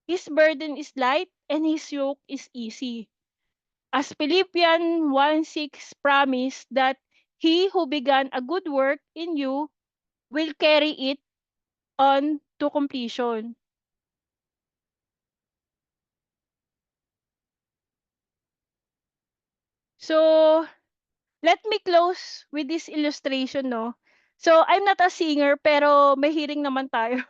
His burden is light and his yoke is easy. As Philippians 1:6 promise that he who began a good work in you will carry it on to completion. So, let me close with this illustration, no? So, I'm not a singer, pero may hearing naman tayo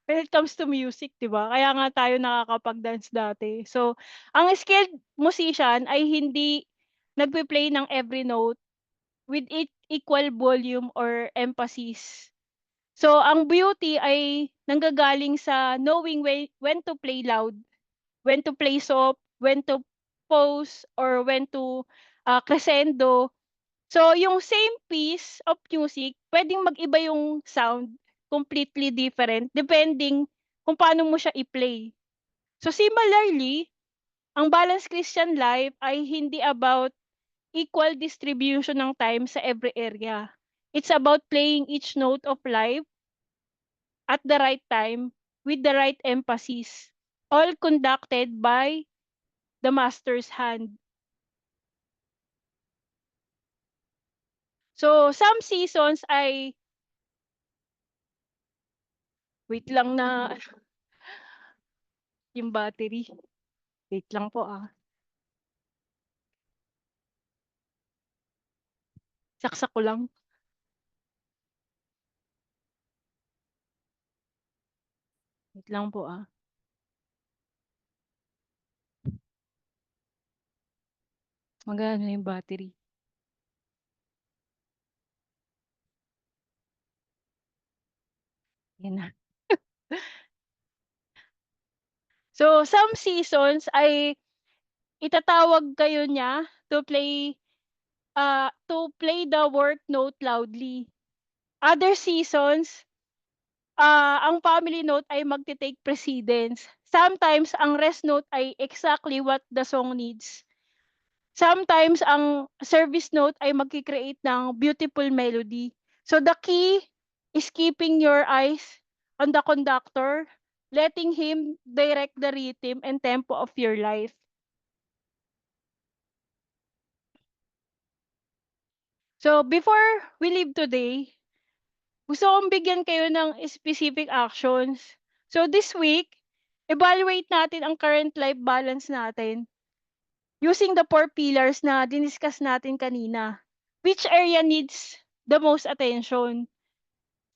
when it comes to music, di ba? Kaya nga tayo nakakapag-dance dati. So, ang skilled musician ay hindi nagpe-play ng every note with equal volume or emphasis. So, ang beauty ay nanggagaling sa knowing when to play loud, when to play soft, when to pause, or when to crescendo. So, yung same piece of music, pwedeng mag-iba yung sound, completely different, depending kung paano mo siya i-play. So, similarly, ang balanced Christian life ay hindi about equal distribution ng time sa every area. It's about playing each note of life at the right time with the right emphasis, all conducted by the master's hand. So, some seasons ay wait lang na yung battery. Wait lang po Saksak ko lang. Wait lang po Magana yung battery. Yan na. So, some seasons ay itatawag kayo niya to play the work note loudly. Other seasons, ang family note ay magte-take precedence. Sometimes, ang rest note ay exactly what the song needs. Sometimes, ang service note ay magki-create ng beautiful melody. So, the key is keeping your eyes on the conductor, letting him direct the rhythm and tempo of your life. So, before we leave today, gusto kong bigyan kayo ng specific actions. So, this week, Evaluate natin ang current life balance natin using the 4 pillars na diniscuss natin kanina. Which area needs the most attention?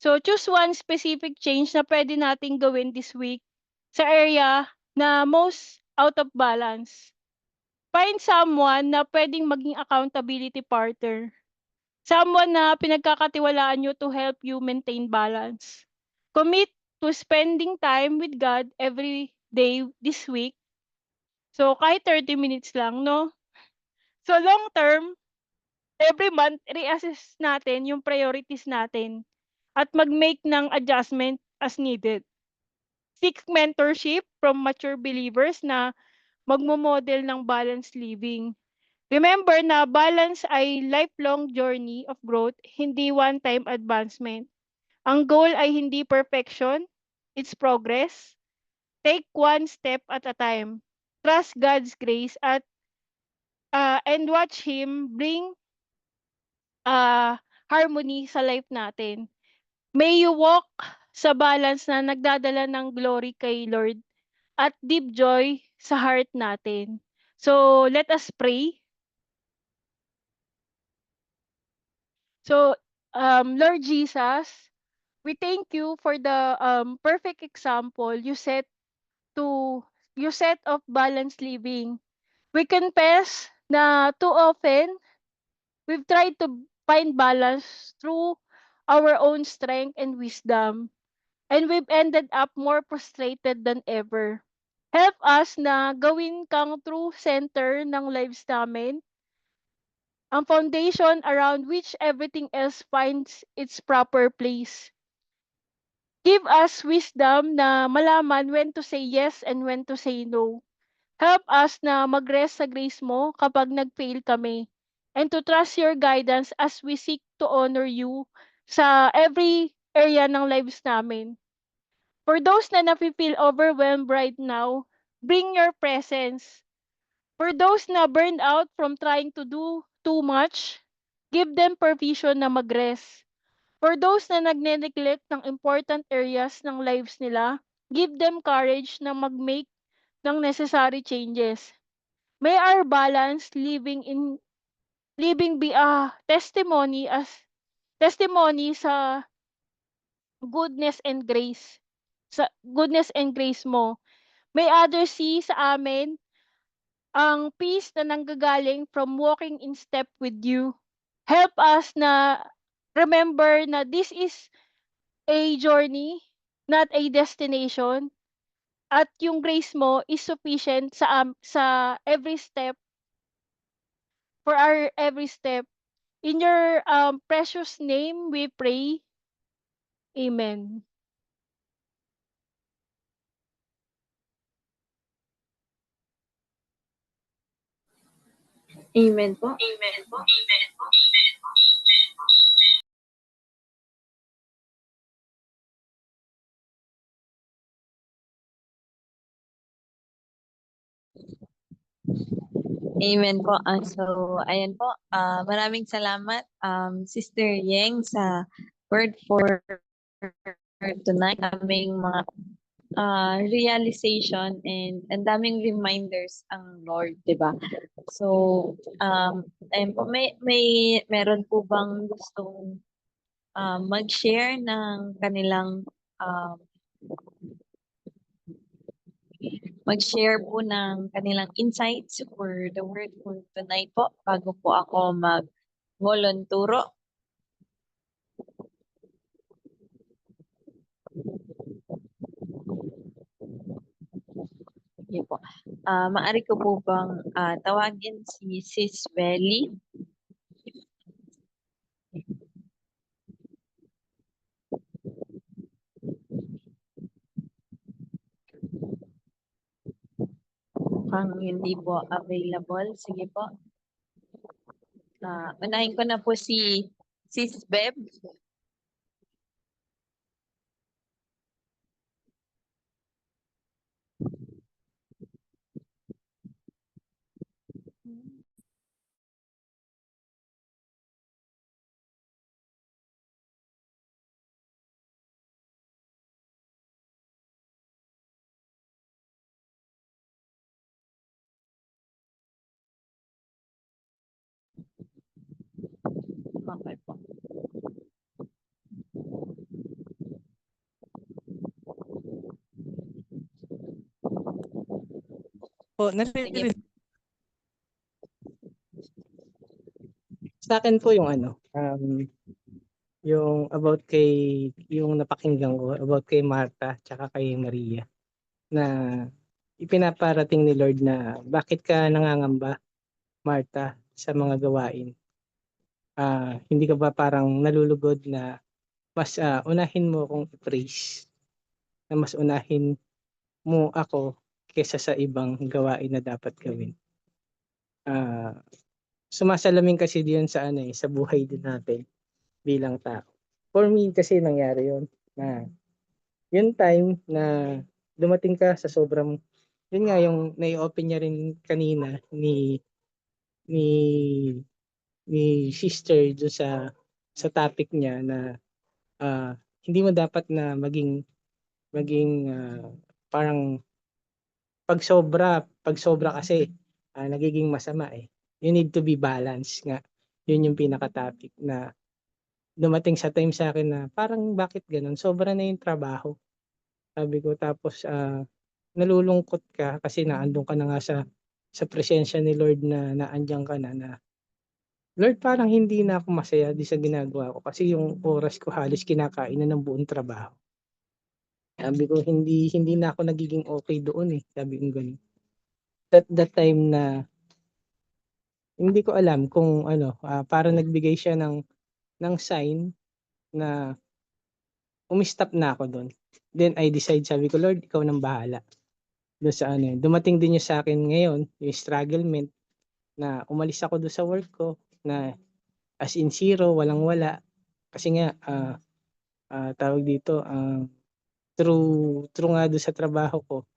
So, choose one specific change na pwede nating gawin this week sa area na most out of balance. Find someone na pwedeng maging accountability partner. Someone na pinagkakatiwalaan nyo to help you maintain balance. Commit to spending time with God every day this week. So, kahit 30 minutes lang, no? So, long term, every month, reassess natin yung priorities natin at mag-make ng adjustment as needed. Seek mentorship from mature believers na magmo-model ng balanced living. Remember na balance ay lifelong journey of growth, hindi one-time advancement. Ang goal ay hindi perfection, it's progress. Take one step at a time. Trust God's grace and watch Him bring uh, harmony sa life natin. May you walk sa balance na nagdadala ng glory kay Lord at deep joy sa heart natin. So, let us pray. So, Lord Jesus, we thank you for the perfect example to you set of balanced living. We confess na too often we've tried to find balance through our own strength and wisdom, and we've ended up more frustrated than ever. Help us na gawin kang true center ng lives namin, ang foundation around which everything else finds its proper place. Give us wisdom na malaman when to say yes and when to say no. Help us na mag-rest sa grace mo kapag nag-fail kami, and to trust your guidance as we seek to honor you sa every area ng lives namin. For those na nafe-feel overwhelmed right now, bring your presence. For those na burned out from trying to do too much, give them permission na mag-rest. For those na nagne-neglect ng important areas ng lives nila, give them courage na mag-make ng necessary changes. May our balance living be a testimony sa goodness and grace. Sa goodness and grace mo. May others see sa amin ang peace na nanggagaling from walking in step with you. Help us na remember na this is a journey, not a destination. At yung grace mo is sufficient sa every step, for our every step. In your precious name we pray. Amen.
Amen po. Amen po. Ayan po. Maraming salamat, Sister Yeng, sa word for tonight. Aming mga realization and ang daming reminders ang Lord, 'di ba? So, ayun po, meron po bang gustong mag-share ng kanilang um, mag-share po ng kanilang insights for the word for tonight po bago po ako mag-volonturo. Sige po. Maari ko po bang tawagin si Sis Belly? Mukhang hindi po available. Sige po. Unahin ko na po si Sis Beb. Okay po.
Po,
Sige.
sa akin po yung yung about yung napakinggan ko about kay Martha tsaka kay Maria na ipinaparating ni Lord na bakit ka nangangamba, Martha, sa mga gawain. Hindi ka ba parang nalulugod na mas unahin mo akong i-praise, na mas unahin mo ako kesa sa ibang gawain na dapat gawin. Sumasalamin kasi diyan sa sa buhay din natin bilang tao. For me kasi nangyari yun na yung time na dumating ka sa sobrang yun nga yung nai-open niya rin kanina ni ni sister do sa topic niya na hindi mo dapat na maging parang pag sobra kasi nagiging masama eh. You need to be balanced nga. Yun yung pinaka-topic na dumating sa time sa akin na parang bakit ganun? Sobra na yung trabaho. Sabi ko tapos nalulungkot ka kasi naandun ka na nga sa presensya ni Lord na naandiyan ka na Lord parang hindi na ako masaya di sa ginagawa ko kasi yung oras ko halos kinakain na ng buong trabaho. Sabi ko hindi na ako nagiging okay doon eh. Sabi ko ganun. That time na hindi ko alam kung parang nagbigay siya ng sign na umistop na ako doon. Then I decide, sabi ko, Lord, ikaw nang bahala. Doon sa dumating din yung sa akin ngayon, yung strugglement na umalis ako doon sa work ko na as in zero, walang wala. Kasi nga, tawag dito, true nga doon sa trabaho ko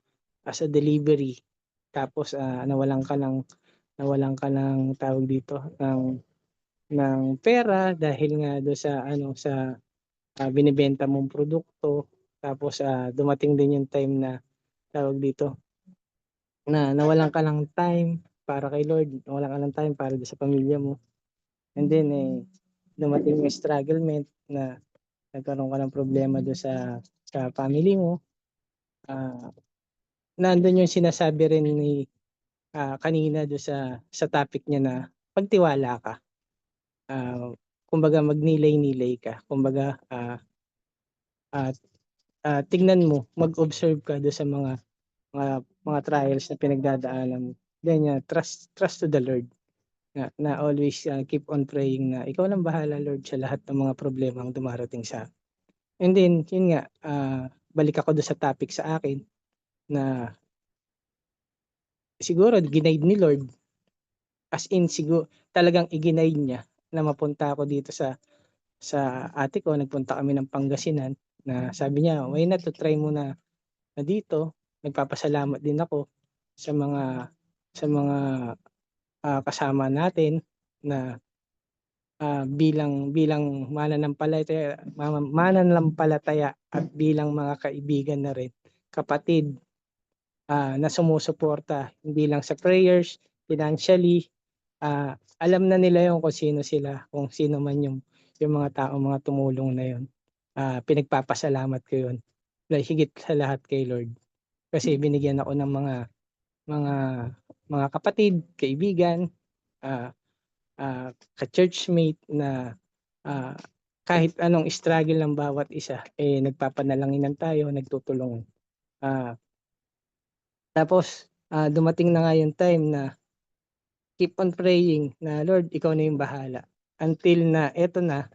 as a delivery. Tapos nawalan ka ng tawag dito ng pera dahil nga doon sa sa binibenta mong produkto. Tapos dumating din yung time na tawag dito na nawalan ka ng time para kay Lord, nawalan ka ng time para sa pamilya mo. And then dumating yung strugglement na nagkaroon ka ng problema do sa family mo. Nandun yung sinasabi rin ni kanina do sa topic niya na pagtiwala ka. Kumbaga magnilay-nilay ka. Kumbaga tingnan mo, mag-observe ka do sa mga trials na pinagdadaanan mo. Then trust to the Lord. Na always keep on praying na ikaw lang bahala Lord sa lahat ng mga problema ang dumarating sa akin. And then yun nga balik ako do sa topic sa akin na siguro ginaid ni Lord as in siguro talagang iginaid niya na mapunta ako dito sa ate ko. Nagpunta kami ng Pangasinan na sabi niya why not to try mo na dito. Nagpapasalamat din ako sa mga kasama natin na bilang mananampalataya at bilang mga kaibigan na rin, kapatid na sumusuporta hindi lang sa prayers, financially, alam na nila yung kung sino sila, kung sino man yung mga taong mga tumulong na yun. Pinagpapasalamat ko yun. Like, higit sa lahat kay Lord. Kasi binigyan ako ng mga kapatid, kaibigan, ka-churchmate na kahit anong struggle ng bawat isa, nagpapanalanginan tayo, nagtutulungan. Tapos, dumating na nga yung time na keep on praying na Lord, ikaw na yung bahala. Until na, eto na,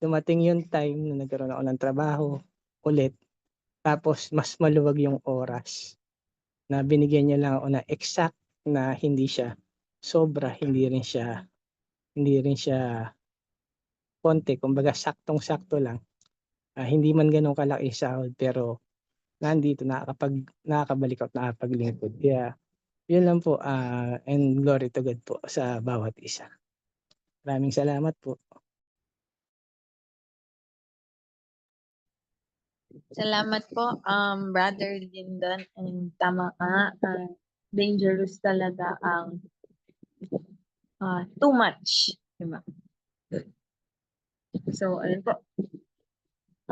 dumating yung time na nagkaroon ako ng trabaho ulit. Tapos, mas maluwag yung oras na binigyan niya lang ako na exact na hindi siya sobra, hindi rin siya konti, kumbaga saktong-sakto lang. Hindi man ganun kalaki sahod pero nandito nakakabalik at nakakapaglingkod. Kaya yun lang po and glory to God po sa bawat isa. Maraming salamat po.
Salamat po, Brother Lyndon. And tama ka, dangerous talaga ang too much. Diba? So, ayun po.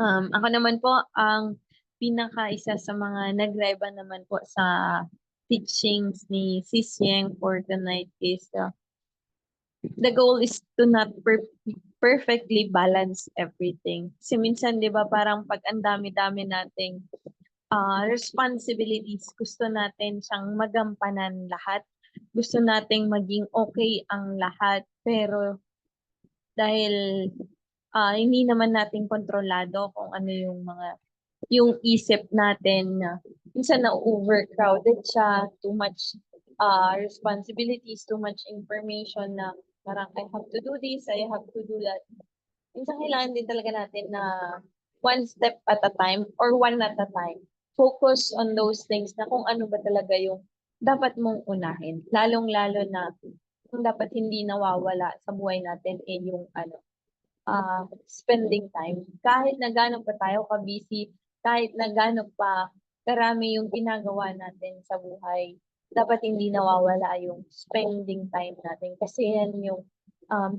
Ako naman po, ang isa sa mga nagreba naman po sa teachings ni Sis Yang for tonight is the goal is to not perfectly balance everything. Kasi minsan, di ba, parang pag ang dami-dami nating responsibilities, gusto natin siyang magampanan lahat. Gusto nating maging okay ang lahat. Pero dahil hindi naman natin kontrolado kung ano yung isip natin na minsan na overcrowded siya, too much responsibilities, too much information na parang I have to do this, I have to do that. Minsan kailangan din talaga natin na one step at a time or one at a time. Focus on those things na kung ano ba talaga yung dapat mong unahin. Lalong-lalo na kung dapat hindi nawawala sa buhay natin yung spending time. Kahit na gaano pa tayo ka-busy, kahit na gaano pa karami yung ginagawa natin sa buhay, dapat hindi nawawala yung spending time natin. Kasi yan yung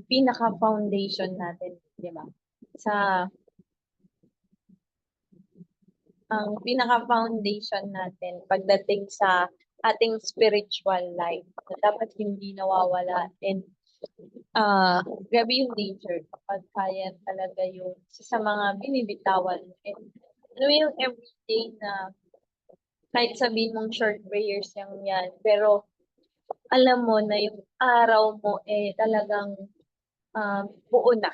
pinaka-foundation natin, di ba? Ang pinaka-foundation natin pagdating sa ating spiritual life na dapat hindi nawawala. And grabe yung nature kapag kaya talaga yung sa mga binibitawan. And ano yung everyday na kahit sabihin mong short prayers yan, pero alam mo na yung araw mo talagang buo na.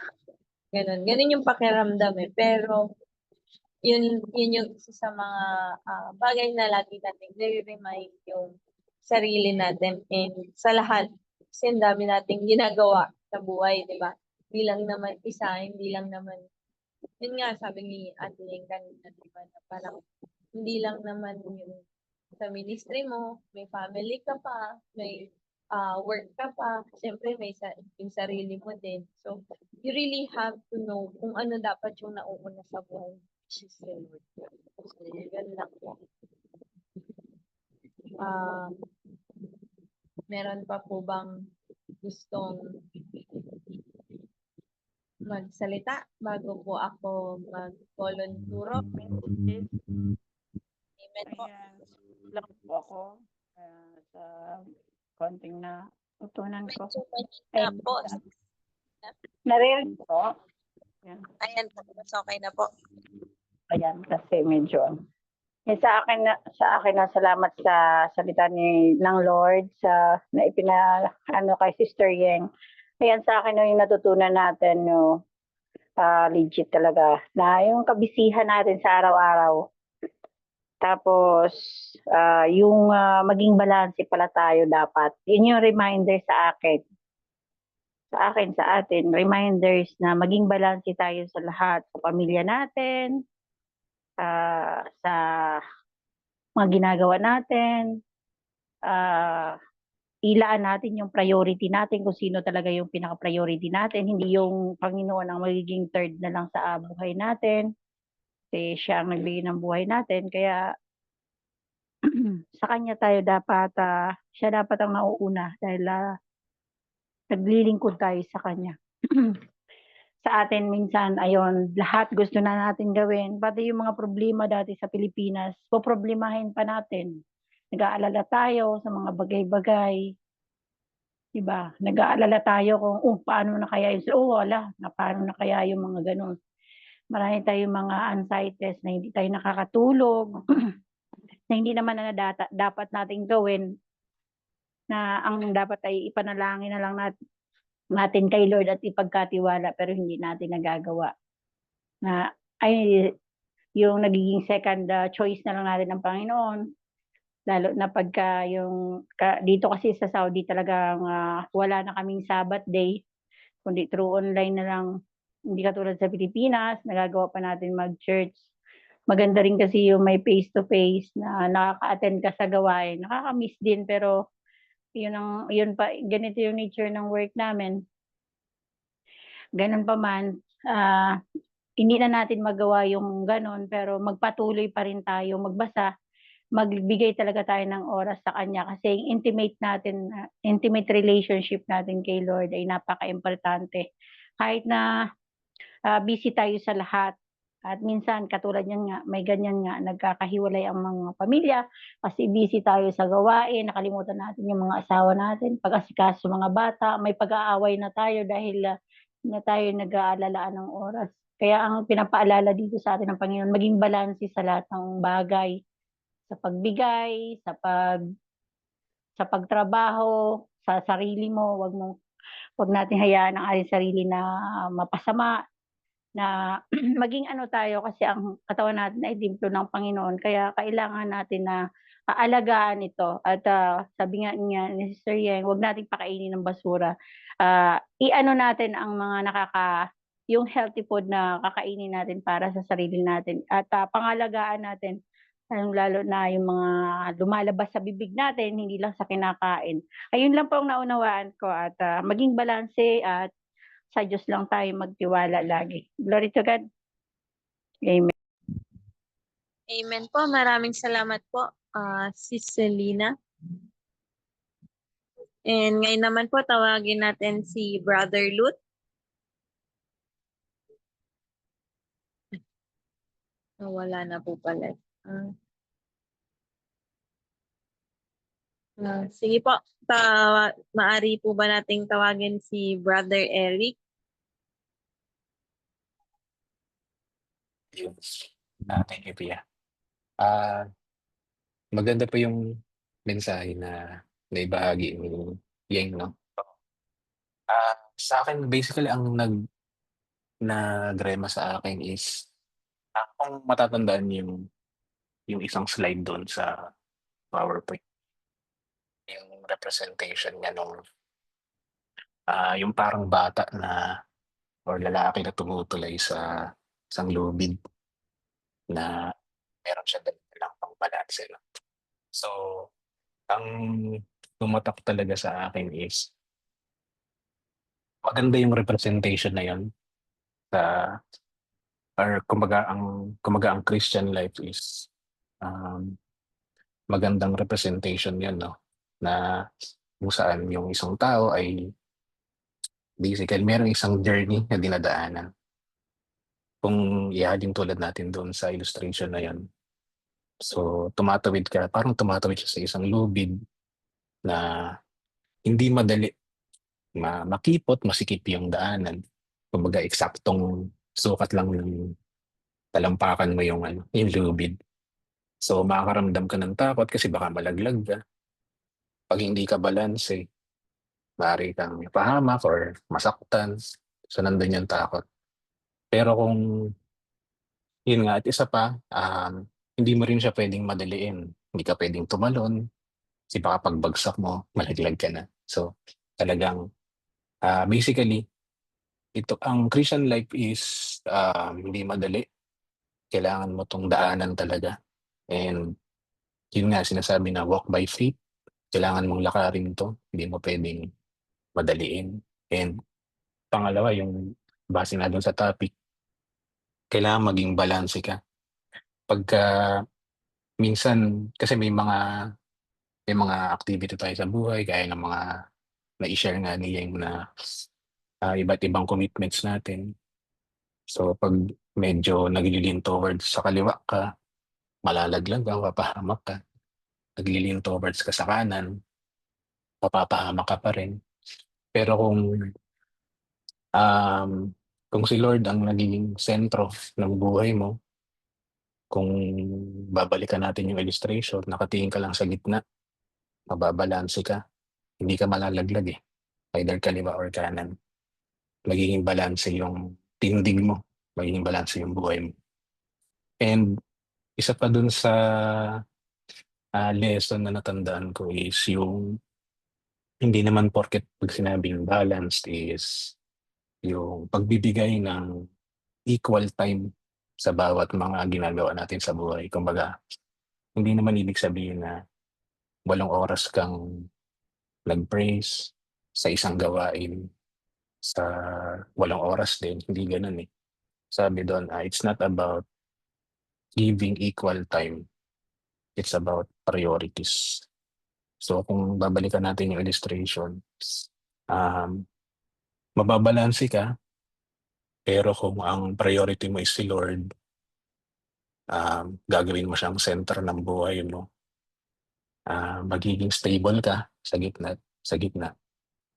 Ganun. Ganun yung pakiramdam eh. Pero yun yung isa sa mga bagay na lagi natin nire-remind yung sarili natin and sa lahat. Kasi ang dami nating ginagawa sa buhay, di ba? Hindi lang naman isa, hindi lang naman, yun nga, sabi ni Ate Yang kanina, di ba, na parang hindi lang naman yung sa ministry mo, may family ka pa, may work ka pa, siyempre may yung sarili mo din. So, you really have to know kung ano dapat yung nauuna sa buhay. Which is the Lord. So, yun lang po. Meron pa po bang gustong magsalita bago po ako mag-volunteer? Amen po.
Ayan, lang po ako sa konting na tutunan ko.
Medyo mahina po.
Naririnig po. Ayan.
Ayan po, mas okay na po.
Ayan, kasi medyo sa akin na salamat sa salita ng Lord sa na kay Sister Yang. Ayan, sa akin yung natutunan natin legit talaga na yung kabisihan natin sa araw-araw. Tapos yung maging balanse pala tayo dapat. Yun yung reminder sa akin. Sa atin, reminders na maging balanse tayo sa lahat, sa pamilya natin, sa mga ginagawa natin, ilaan natin yung priority natin kung sino talaga yung pinaka-priority natin, hindi yung Panginoon ang magiging third na lang sa buhay natin. Kasi siya ang nagbigay ng buhay natin, kaya sa kanya tayo dapat, siya dapat ang nauuna dahil naglilingkod tayo sa kanya. Sa atin minsan, ayon, lahat gusto na natin gawin. Pati yung mga problema dati sa Pilipinas, poproblemahin pa natin. Nag-aalala tayo sa mga bagay-bagay. Diba? Nag-aalala tayo kung paano na kaya yun. Paano na kaya yung mga ganun. Marami tayong mga anxieties na hindi tayo nakakatulog. Na hindi naman na dapat nating gawin. Na ang dapat ay ipanalangin na lang natin kay Lord at ipagkatiwala pero hindi natin nagagawa. Na ay yung nagiging second choice na lang natin ng Panginoon. Lalo na pagka dito kasi sa Saudi talagang wala na kaming Sabbath day, kundi through online na lang. Hindi katulad sa Pilipinas, nagagawa pa natin mag-church. Maganda rin kasi yung may face-to-face na nakaka-attend ka sa gawain. Nakaka-miss din pero yun pa, ganito yung nature ng work namin. Ganun pa man, hindi na natin magawa yung ganun, pero magpatuloy pa rin tayo magbasa, magbigay talaga tayo ng oras sa Kanya kasi yung intimate relationship natin kay Lord ay napaka-importante. Kahit na busy tayo sa lahat. At minsan katulad niyan nga, may ganyan nga, nagkakahiwalay ang mga pamilya kasi busy tayo sa gawain, nakalimutan natin yung mga asawa natin, pag-asikaso mga bata, may pag-aaway na tayo dahil na tayo nag-aalalaan ng oras. Kaya ang pinapaalala dito sa atin ng Panginoon, maging balanse sa lahat ng bagay, sa pagbigay, sa pagtrabaho, sa sarili mo, wag natin hayaan ang ating sarili na mapasama, na maging ano tayo kasi ang katawan natin ay templo ng Panginoon kaya kailangan natin na aalagaan ito at sabi nga niya ni Sister Yang, wag nating pakainin ng basura. I-ano natin ang mga yung healthy food na kakainin natin para sa sarili natin at pangalagaan natin lalo na yung mga lumalabas sa bibig natin, hindi lang sa kinakain. Ayun lang po ang naunawaan ko at maging balanse at sa Diyos lang tayo magtiwala lagi. Glory to God. Amen.
Amen po. Maraming salamat po, Sis Selena. And ngayon naman po, tawagin natin si Brother Lut. Wala na po pala. Sige po, maari po ba nating tawagin si Brother Eric?
Thank you, Pia. Maganda po yung mensahe na naibahagi ni Yeng, no? Sa akin, basically, ang nagrema sa akin is, kung matatandaan yung isang slide doon sa PowerPoint, yung representation niya nung yung parang bata na or lalaki na tumutulay sa isang lubid na meron siya dalang pangbalanse. No? So, ang tumatak talaga sa akin is maganda yung representation na yun sa or kumbaga ang Christian life is magandang representation yan, no? Na kung saan yung isang tao ay basically merong isang journey na dinadaanan. Kung ihalin tulad natin doon sa illustration na yan. So, tumatawid ka, parang tumatawid siya sa isang lubid na hindi madali makipot, masikip yung daanan. Kumbaga, eksaktong sukat lang ng talampakan mo yung lubid. So, makakaramdam ka ng takot kasi baka malaglag ka. Pag hindi ka balanse, maaari kang mapahamak or masaktan. So, nandun yung takot. Pero kung, yun nga, at isa pa, hindi mo rin siya pwedeng madaliin. Hindi ka pwedeng tumalon. Kasi baka pagbagsak mo, malaglag ka na. So, talagang, basically, ang Christian life is hindi madali. Kailangan mo tong daanan talaga. And yun nga, sinasabi na walk by faith. Kailangan mong lakarin to. Hindi mo pwedeng madaliin. And pangalawa, yung base na doon sa topic, kailangan maging balanse ka. Pagka minsan, kasi may mga activity tayo sa buhay, kaya ng mga na-share nga niya yung na iba't ibang commitments natin. So pag medyo naglilin towards sa kaliwa ka, malalaglag ka, papahamak ka. Naglilin towards ka sa kanan, papahamak ka pa rin. Pero kung si Lord ang naging sentro ng buhay mo, kung babalikan natin yung illustration, nakatingin ka lang sa gitna, mababalanse ka, hindi ka malalaglag either kaliwa or kanan. Magiging balanse yung tindig mo, magiging balanse yung buhay mo. And isa pa dun sa lesson na natandaan ko is yung hindi naman porket pag sinabing balanced is yung pagbibigay ng equal time sa bawat mga ginagawa natin sa buhay. Kumbaga, hindi naman ibig sabihin na 8 oras kang nag-praise sa isang gawain sa 8 oras din. Hindi ganun Sabi doon, it's not about giving equal time. It's about priorities. So kung babalikan natin yung illustration, mababalanse ka Pero kung ang priority mo is si Lord, gagawin mo siyang center ng buhay mo, magiging stable ka sa gitna.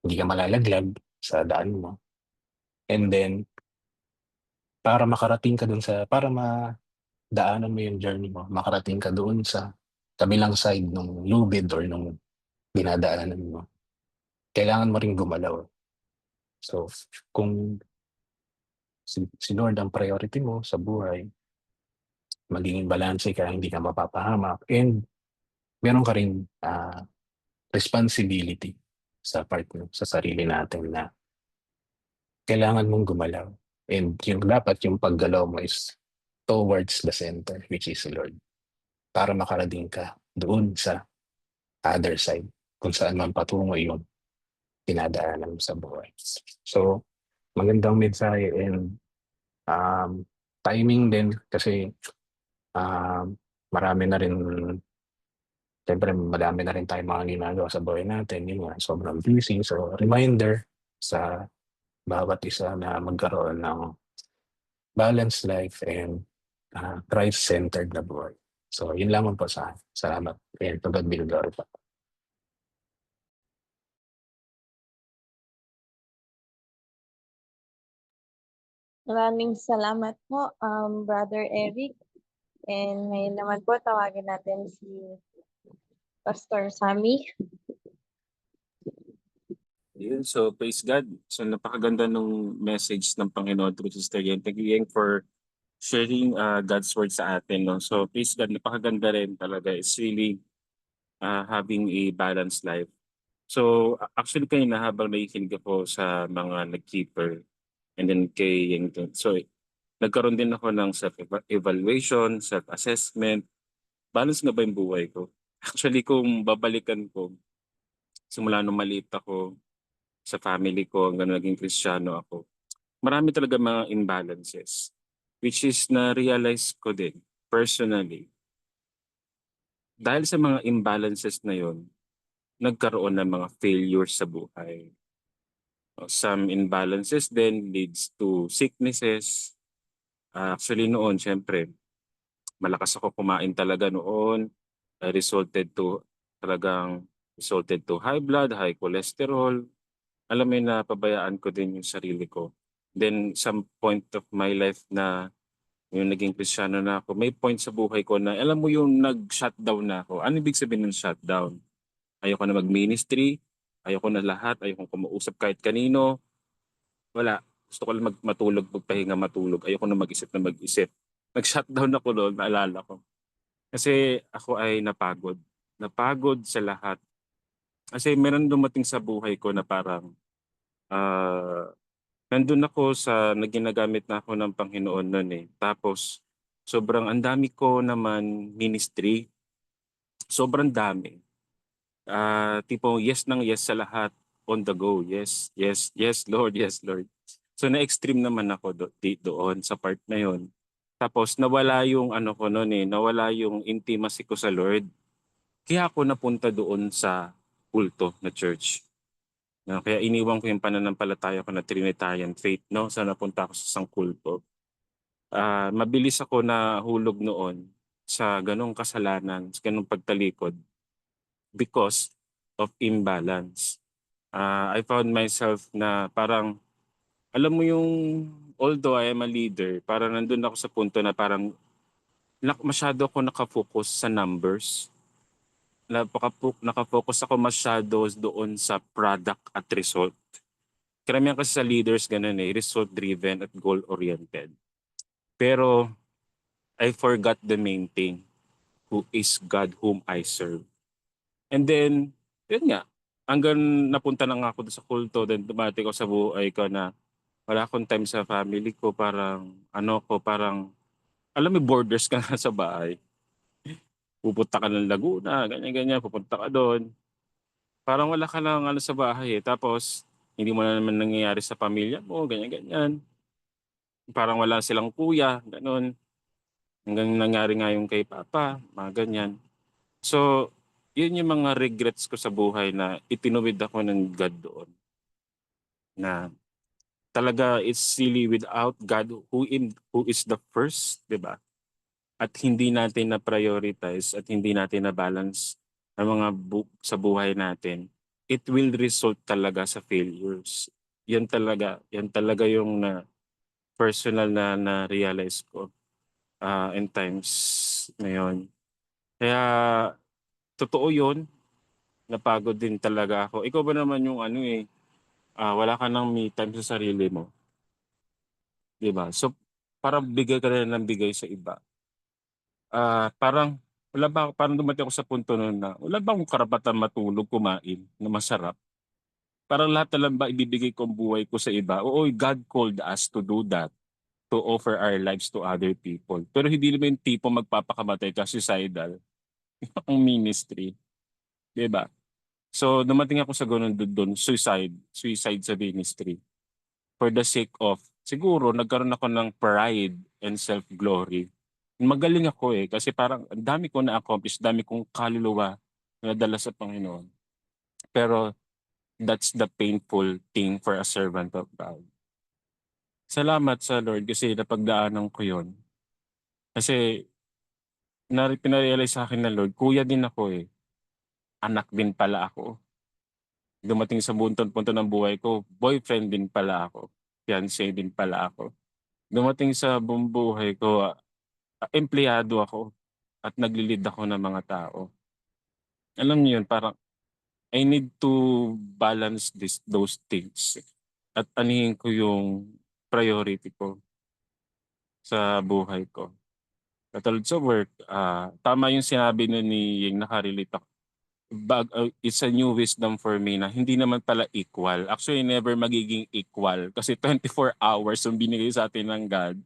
Hindi ka malalaglag sa daan mo. And then, para madaanan mo yung journey mo, makarating ka doon sa kabilang side ng lubid or nung dinadaanan mo, kailangan mo ring gumalaw. So, kung si Lord ang priority mo sa buhay, magiging balanse ka, hindi ka mapapahamak, and meron ka rin responsibility sa part mo, sa sarili natin na kailangan mong gumalaw. And yung paggalaw mo is towards the center, which is Lord. Para makarating ka doon sa other side, kung saan man patungo yung dinadaanan mo sa buhay. So, magandang mensahe and timing din kasi marami na rin, siyempre madami na rin tayong mga ginagawa sa buhay natin. Yun nga, sobrang busy. So, reminder sa bawat isa na magkaroon ng balanced life and Christ-centered na buhay. So, yun lamang po sa akin. Salamat. And to God be the glory po.
Maraming salamat po, Brother Eric. And ngayon naman po, tawagin natin si Pastor Sammy.
Yun, so praise God. So napakaganda nung message ng Panginoon through Sister Yen. Thank you, Yen, for sharing God's word sa atin. No? So praise God, napakaganda rin talaga. It's really having a balanced life. So actually kanina habang nakikinig ako sa mga nag-keeper and then kay Yen, so nagkaroon din ako ng self-evaluation, self-assessment. Balance nga ba yung buhay ko? Actually kung babalikan ko, simula nung maliit ako, sa family ko hanggang naging Kristiyano ako, marami talaga mga imbalances. Which is na-realize ko din personally. Dahil sa mga imbalances na yon, nagkaroon ng mga failures sa buhay. Some imbalances then leads to sicknesses. Actually noon, syempre, malakas ako kumain talaga noon. Resulted to high blood, high cholesterol. Alam mo yun, napabayaan ko din yung sarili ko. Then some point of my life na yung naging Kristiyano na ako, may point sa buhay ko na alam mo yung nag-shutdown na ako. Ano ibig sabihin ng shutdown? Ayoko na mag-ministry, ayoko na lahat, ayoko kumausap kahit kanino. Wala. Gusto ko lang matulog, magpahinga, matulog. Ayoko na mag-isip. Nag-shutdown ako noon, naalala ko. Kasi ako ay napagod. Napagod sa lahat. Kasi meron dumating sa buhay ko na parang nandun ako na ginagamit na ako ng Panginoon noon eh. Tapos sobrang ang dami ko naman ministry. Sobrang dami. Tipo yes nang yes sa lahat, on the go. Yes, yes, yes Lord, yes Lord. So na-extreme naman ako doon sa part na yon. Tapos nawala yung ko noon eh, nawala yung intimacy ko sa Lord. Kaya ako napunta doon sa kulto na church. No, kaya iniwan ko yung pananampalataya ko na Trinitarian faith, no? So napunta ako sa isang kulto. Mabilis ako na hulog noon sa ganong kasalanan, sa ganong pagtalikod because of imbalance. I found myself na parang, alam mo yung, although I am a leader, parang nandun ako sa punto na parang masyado ako nakafocus sa numbers. Nakafocus ako masyado doon sa product at result. Karamihan kasi sa leaders ganun eh, result-driven at goal-oriented. Pero I forgot the main thing, who is God whom I serve. And then, yun nga, hanggang napunta na nga ako sa kulto, then dumating ako sa buhay ko na wala akong time sa family ko, parang alam mo, borders ka na sa bahay. Pupunta ka ng Laguna, ganyan-ganyan, pupunta ka doon. Parang wala ka lang sa bahay eh. Tapos, hindi mo na naman nangyayari sa pamilya mo, ganyan-ganyan. Parang wala silang kuya, ganun. Hanggang nangyari nga yung kay Papa, mga ganyan. So, yun yung mga regrets ko sa buhay na itinuwid ako ng God doon. Na talaga it's really without God who is the first, 'di ba? At hindi natin na prioritize at hindi natin na balance ang mga sa buhay natin, it will result talaga sa failures. Yan talaga yung na personal na realize ko in times ngayon. Kaya totoo 'yun, napagod din talaga ako. Ikaw ba naman yung ano wala ka ng me time sa sarili mo, 'di ba? So parang bigay ka na ng bigay sa iba. Parang parang dumating ako sa punto nun na wala ba akong karapatan matulog, kumain na masarap? Parang lahat na lang ba ibibigay ko ang buhay ko sa iba? Oo, God called us to do that, to offer our lives to other people. Pero hindi naman yung tipo magpapakamatay ka, suicidal, ang ministry, 'di ba? So dumating ako sa ganun doon, suicide sa ministry. For the sake of, siguro nagkaroon ako ng pride and self-glory. Magaling ako kasi parang ang dami ko na-accomplish, dami kong kaluluwa na nadala sa Panginoon. Pero that's the painful thing for a servant of God. Salamat sa Lord kasi napagdaanan ko yon. Kasi pinarealize sa akin na Lord, kuya din ako anak din pala ako. Dumating sa punto ng buhay ko, boyfriend din pala ako, fiancé din pala ako. Dumating sa buong buhay ko, empleyado ako at nagli-lead ako ng mga tao. Alam niyo yun, parang I need to balance those things at anihin ko yung priority ko sa buhay ko. Katulad sa work, tama yung sinabi ni Ying, nakarelate ako. It's a new wisdom for me na hindi naman pala equal. Actually, never magiging equal kasi 24 hours yung binigay sa atin ng God.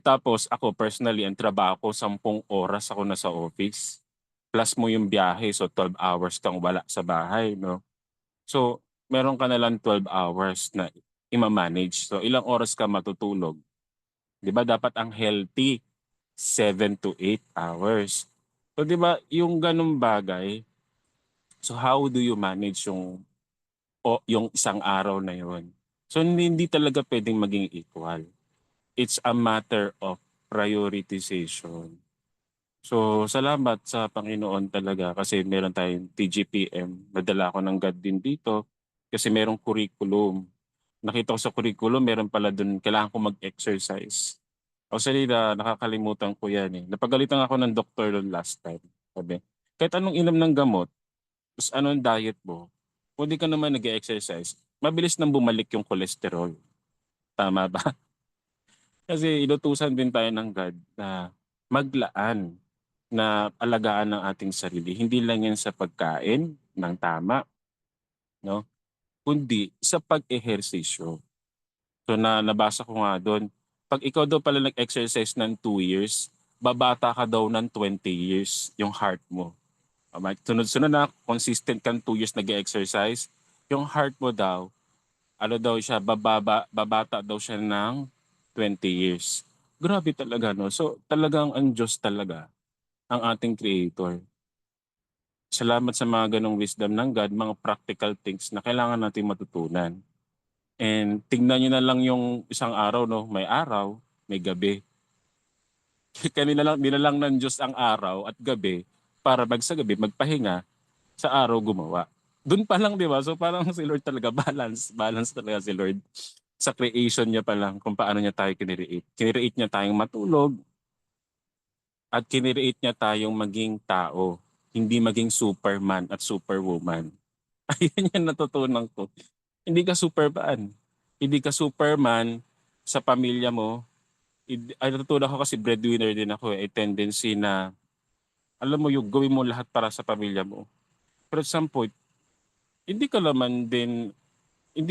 Tapos ako personally, ang trabaho ko, 10 oras ako nasa office. Plus mo yung biyahe, so 12 hours kang wala sa bahay, no? So, meron ka na lang 12 hours na ima-manage. So, ilang oras ka matutulog? 'Di ba dapat ang healthy 7 to 8 hours. So, 'di ba yung ganung bagay, so how do you manage yung isang araw na yon? So, hindi talaga pwedeng maging equal. It's a matter of prioritization. So, salamat sa Panginoon talaga kasi meron tayong TGPM. Nadala ako ng God din dito kasi merong curriculum. Nakita ko sa curriculum, meron pala dun, kailangan ko mag-exercise. Actually, nakakalimutan ko yan. Napagalitan ako ng doktor doon last time. Sabi, kahit anong inom ng gamot, tapos anong diet mo, kung di ka naman nag-exercise, mabilis nang bumalik yung cholesterol. Tama ba? Kasi inutusan din tayo ng God na maglaan, na alagaan ng ating sarili. Hindi lang yan sa pagkain ng tama, no? Kundi sa pag-ehersisyo. So nabasa ko nga doon, pag ikaw daw pala nag-exercise ng 2 years, babata ka daw ng 20 years yung heart mo. Sunod-sunod na, consistent kang 2 years nag-exercise, yung heart mo daw, ano daw siya, babata daw siya ng 20 years. Grabe talaga, no? So talagang ang Diyos talaga, ang ating creator. Salamat sa mga ganong wisdom ng God, mga practical things na kailangan natin matutunan. And tingnan nyo na lang yung isang araw, no? May araw, may gabi. Nilalang ng Diyos ang araw at gabi para sa gabi magpahinga, sa araw gumawa. Doon pa lang, di ba? So parang si Lord talaga, balance talaga si Lord sa creation niya pa lang kung paano niya tayo kinreate. Kinreate niya tayong matulog at kinreate niya tayong maging tao, hindi maging superman at superwoman. Ayun yung natutunan ko. Hindi ka superman. Hindi ka superman sa pamilya mo. Ay, natutunan ko kasi breadwinner din ako. A tendency na, alam mo yung gawin mo lahat para sa pamilya mo. Pero at some point, hindi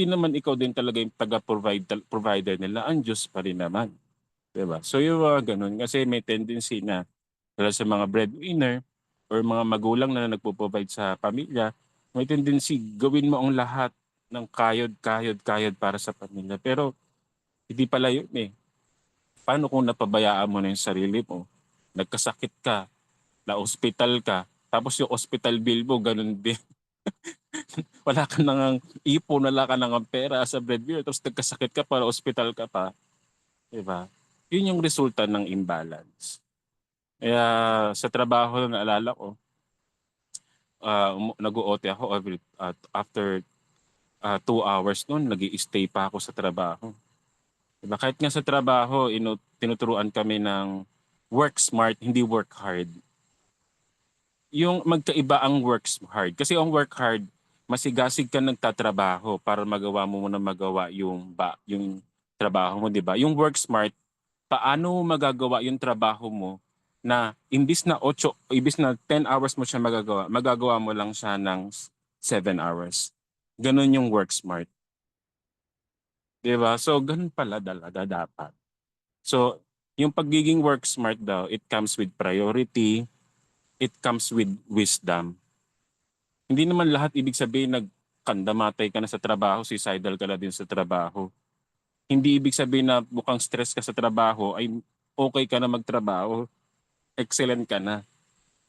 naman ikaw din talaga yung provider nila. Ang Diyos pa rin naman. Diba? So yung mga ganun. Kasi may tendency na, lalo sa mga breadwinner or mga magulang na nagpo-provide sa pamilya, may tendency gawin mo ang lahat ng kayod para sa pamilya. Pero hindi pala yun Paano kung napabayaan mo na yung sarili mo? Nagkasakit ka, na-hospital ka, tapos yung hospital bill mo, ganun din. Wala ka nang ipon, wala ka nang pera as a breadwinner, tapos nagkasakit ka pa, ospital ka pa, di ba? Yun yung resulta ng imbalance. Kaya sa trabaho na naalala ko, nag-OT ako after 2 hours noon, nag-i-stay pa ako sa trabaho. Diba? Kahit nga sa trabaho, tinuturuan kami ng work smart, hindi work hard. Yung magkaiba ang work hard. Kasi ang work hard, masigasig ka nagtatrabaho para magawa mo muna magawa yung trabaho mo, di ba? Yung work smart, paano mo magagawa yung trabaho mo na imbis na 10 hours mo siya magagawa mo lang siya ng 7 hours. Ganon yung work smart. Di ba? So, ganun pala talaga dapat. So, yung pagiging work smart daw, it comes with priority, it comes with wisdom. Hindi naman lahat ibig sabihin nagkandamatay ka na sa trabaho, suicidal ka na din sa trabaho. Hindi ibig sabihin na mukhang stress ka sa trabaho ay okay ka na magtrabaho, excellent ka na.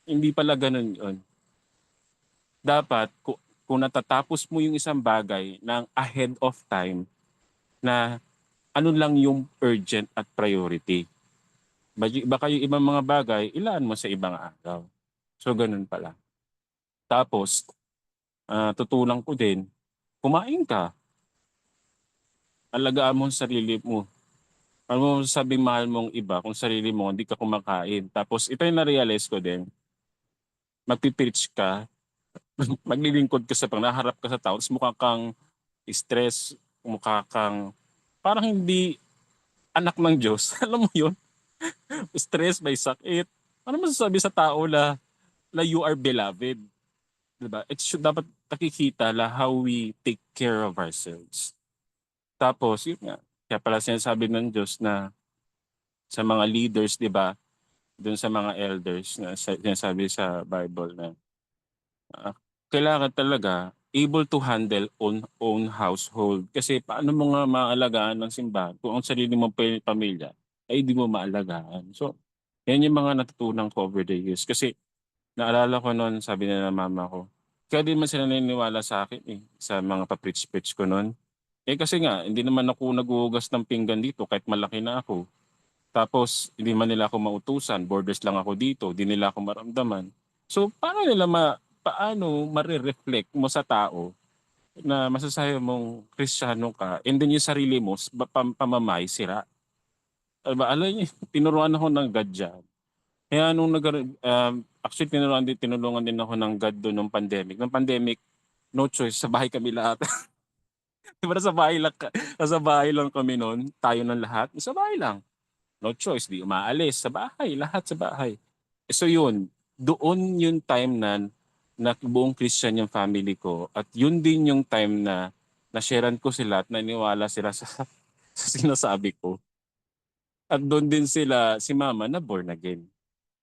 Hindi pala ganun yun. Dapat, kung natatapos mo yung isang bagay ng ahead of time, na ano lang yung urgent at priority. Baka yung ibang mga bagay, ilaan mo sa ibang araw. So, ganun pala. Tapos, tutulang ko din, kumain ka. Alagaan mo ang sarili mo. Ano mo sabing mahal mong iba kung sarili mo hindi ka kumakain. Tapos, ito yung na-realize ko din, magpipreach ka, maglilingkod ka naharap ka sa tao, tapos mukha kang stress, mukha kang parang hindi anak ng Diyos. Alam mo yun? Stress, may sakit. Ano masasabi sa tao na you are beloved? Diba? Dapat nakikita how we take care of ourselves. Tapos, yun nga. Kaya pala sinasabi ng Diyos na sa mga leaders, di ba? Doon sa mga elders na sinasabi sa Bible na kailangan talaga able to handle own household. Kasi paano mo nga maalagaan ng simbahan kung ang sarili mong pamilya ay hindi mo maalagaan. So, yan yung mga natutunan ko over the years. Kasi naalala ko noon, sabi na ng mama ko, kaya din man sila naniniwala sa akin sa mga pa-preach-preach ko noon. Kasi nga, hindi naman ako naghuhugas ng pinggan dito kahit malaki na ako. Tapos, hindi man nila ako mautusan, borders lang ako dito, hindi nila ako maramdaman. So, paano marireflect mo sa tao na masasabi mong Kristiyano ka and then yung sarili mo, pamamay, sira. Diba? Alam niyo, tinuruan ako ng God dyan. Kaya actually tinulungan din ako ng God doon nung pandemic. Nung pandemic, no choice, sa bahay kami lahat. Diba sa bahay lang kami noon, tayo ng lahat, sa bahay lang. No choice, di umaalis sa bahay, lahat sa bahay. So yun, doon yung time na buong Christian yung family ko at yun din yung time na na-sharean ko sila at naniwala sila sa sinasabi ko. At doon din si mama na born again.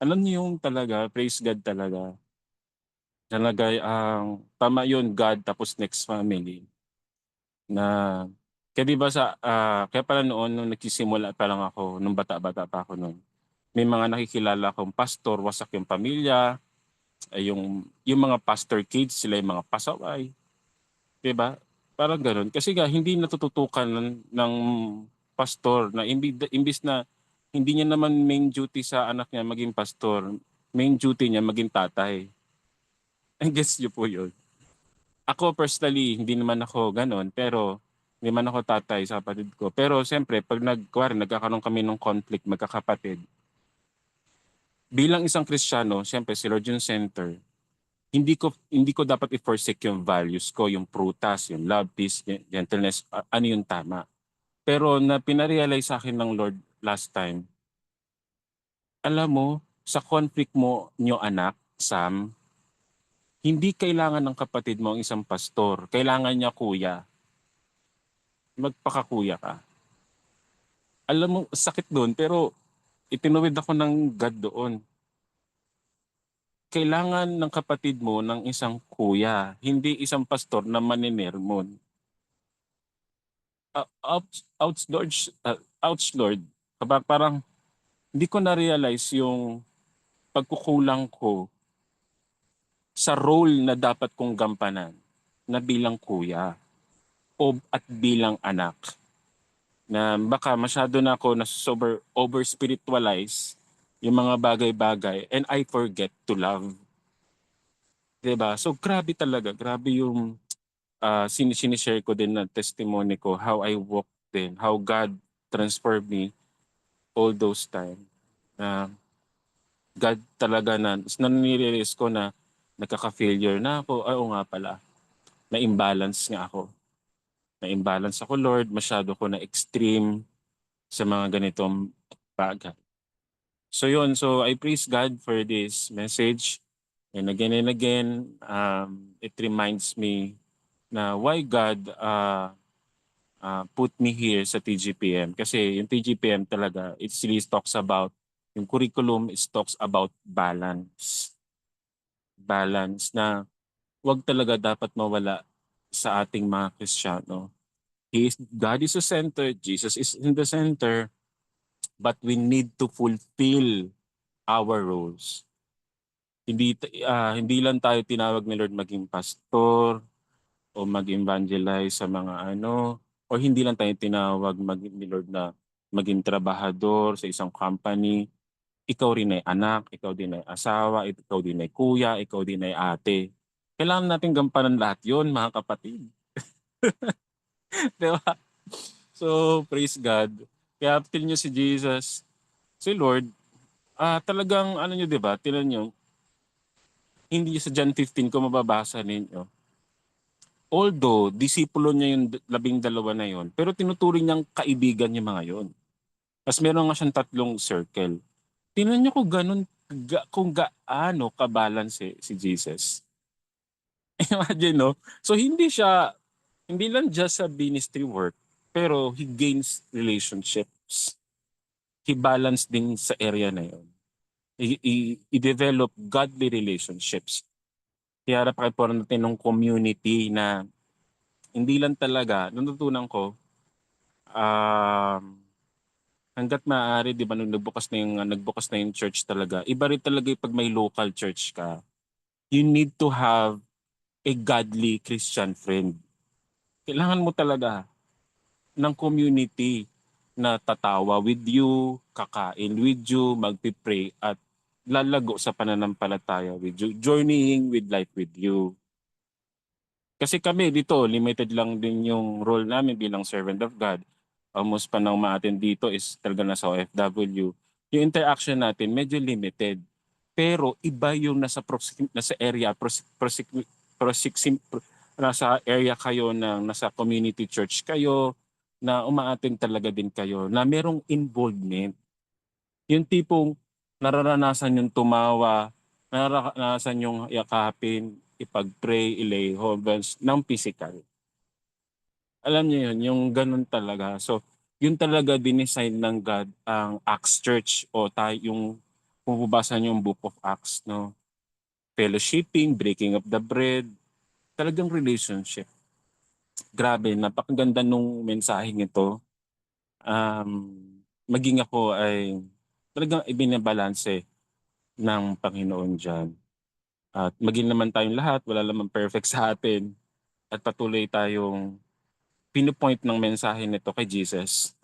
Alam niyo yung talaga, praise God talaga. Talaga tama yun, God tapos next family. Na, kaya diba kaya pala noon nung nagsisimula pa lang ako, nung bata-bata pa ako noon, may mga nakikilala akong pastor, wasak yung pamilya, yung mga pastor kids, sila yung mga pasaway. Diba? Parang ganun. Kasi hindi natututukan ng pastor na imbis na hindi niya naman main duty sa anak niya maging pastor, main duty niya maging tatay. I guess niyo po yun. Ako personally, hindi naman ako ganun, pero hindi man ako tatay sa kapatid ko. Pero siyempre, pag nagkakaroon kami ng conflict, magkakapatid, bilang isang Kristiyano, siyempre si Lord yung center, hindi ko dapat i-forsake yung values ko, yung prutas, yung love, peace, gentleness, ano yung tama. Pero na pinarealize sa akin ng Lord last time, alam mo, sa conflict mo nyo anak, Sam, hindi kailangan ng kapatid mo ang isang pastor. Kailangan niya kuya. Magpakakuya ka. Alam mo, sakit doon, pero itinuwid ako ng God doon. Kailangan ng kapatid mo ng isang kuya, hindi isang pastor na maninermon. Ouch Lord. Parang hindi ko na-realize yung pagkukulang ko sa role na dapat kong gampanan na bilang kuya o at bilang anak. Na baka masyado na ako na over spiritualize yung mga bagay-bagay and I forget to love. 'Di ba? So grabe talaga, grabe yung sinishare ko din na testimony ko, how I walk din, how God transformed me all those time. God talaga na nare-realize ko na nagkaka-failure na ako. Ay, oo nga pala. Na-imbalance nga ako. Na-imbalance ako, Lord. Masyado ko na extreme sa mga ganitong bagay. So yun, so I praise God for this message. And again, it reminds me na why God put me here sa TGPM. Kasi yung TGPM talaga, it really talks about, yung curriculum is talks about balance. Balance na wag talaga dapat mawala sa ating mga Kristiyano. God is the center, Jesus is in the center, but we need to fulfill our roles. Hindi lang tayo tinawag ni Lord maging pastor o mag-evangelize sa mga o hindi lang tayo tinawag ni Lord na maging trabahador sa isang company. Ikaw rin ay anak, ikaw din ay asawa, ikaw din ay kuya, ikaw din ay ate. Kailangan natin gampanan lahat yun, mga kapatid. Di ba? So, praise God. Kaya till nyo si Jesus, si Lord, talagang nyo, di ba? Tinan nyo, hindi sa John 15 ko mababasa ninyo. Although, disipulo niya yung 12 na yon, pero tinuturing niyang kaibigan yung mga yon. Tapos meron nga siyang 3 circle. Tingnan niyo kung gaano kabalance si Jesus. Imagine, no? So hindi lang just sa ministry work, pero he gains relationships. He balance din sa area na yon. I-develop godly relationships. Kaya napaka-important natin ng community na hindi lang talaga, natutunan ko, hanggat maaari, di ba, nung nagbukas na yung church talaga, iba rin talaga pag may local church ka. You need to have a godly Christian friend. Kailangan mo talaga ng community na tatawa with you, kakain with you, magpipray at lalago sa pananampalataya with you, journeying with life with you. Kasi kami dito, limited lang din yung role namin bilang servant of God. Almost pa nang ma-attend dito is talaga nasa OFW. Yung interaction natin medyo limited. Pero iba yung nasa area kayo nasa community church kayo, na uma-attend talaga din kayo, na merong involvement. Yung tipong nararanasan yung tumawa, nararanasan yung yakapin, ipag-pray, ilay hands ng physical. Alam niyo yun, yung ganun talaga. So, yun talaga dinesign ng God ang Acts Church o yung pumabasa niyo yung Book of Acts, no? Fellowshipping, breaking of the bread, talagang relationship. Grabe, napakaganda nung mensaheng ito. Maging ako ay talagang ibinabalanse ng Panginoon dyan. At maging naman tayong lahat, wala naman perfect sa atin. At patuloy tayong pinupoint ng mensahe nito kay Jesus.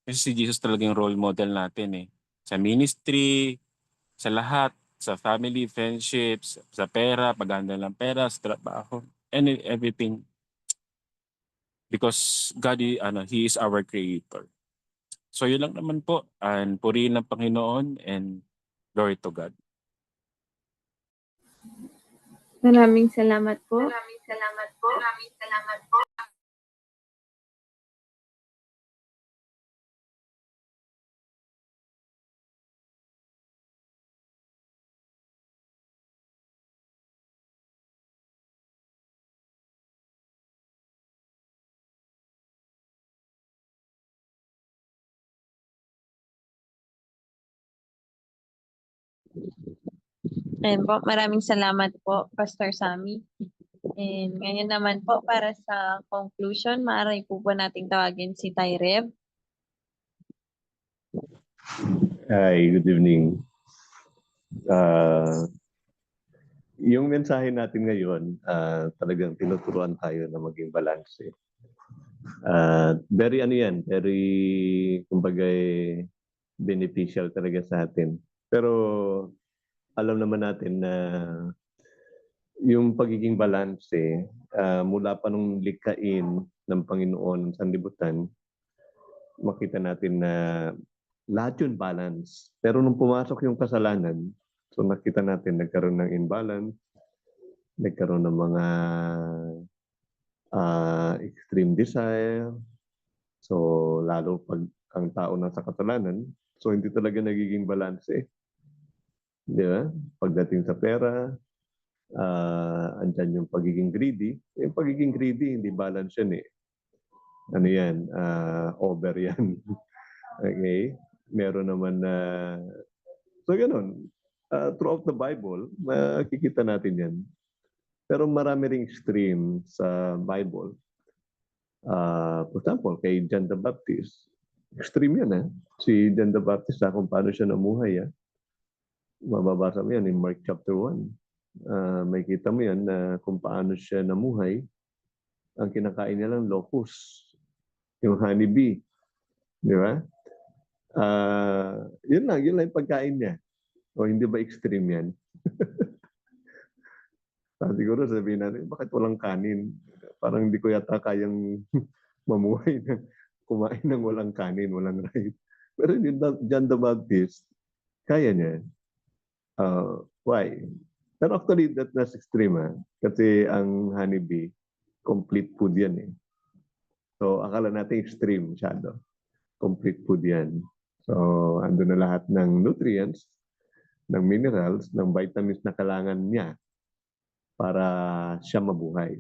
Kasi si Jesus talagang role model natin eh. Sa ministry, sa lahat, sa family, friendships, sa pera, paghahanda ng pera, sa trabaho, and everything. Because God, He is our creator. So yun lang naman po. And purihin ng Panginoon and glory to God.
Maraming salamat po.
Ayan po, maraming salamat po, Pastor Sammy. And ngayon naman po, para sa conclusion, maaari po nating tawagin si Tyreb.
Hi, good evening. yung mensahe natin ngayon, talagang tinuturuan tayo na maging balanse. Very ano yan, very kumbaga beneficial talaga sa atin. Pero alam naman natin na yung pagiging balanse mula pa nung likhain ng Panginoon sa sanlibutan, makita natin na lahat yun balance. Pero nung pumasok yung kasalanan, so nakita natin nagkaroon ng imbalance, nagkaroon ng mga extreme desire. So lalo pag ang tao nasa kasalanan, so hindi talaga nagiging balanse. Di ba? Pagdating sa pera, andyan yung pagiging greedy. Yung pagiging greedy, hindi balance yan eh. Ano yan? Over yan. Okay? Meron naman na... so ganun. Throughout the Bible, makikita natin yan. Pero marami ring extreme sa Bible. For example, kay John the Baptist, extreme yan eh. Si John the Baptist, kung paano siya namuhay. Mababasa mo yan in Mark chapter 1. May kita mo yan na kung paano siya namuhay. Ang kinakain niya lang locust, yung honeybee. Di ba? Yun lang yung pagkain niya. O hindi ba extreme yan? Siguro sabihin natin, bakit walang kanin? Parang hindi ko yata kayang mamuhay na kumain ng walang kanin, walang rice. Pero yung John the Baptist, kaya niya. Why? Pero actually, that's extreme. Kasi ang honeybee, complete food yan eh. So, akala natin extreme masyado. Complete food yan. So, ando na lahat ng nutrients, ng minerals, ng vitamins na kailangan niya para siya mabuhay.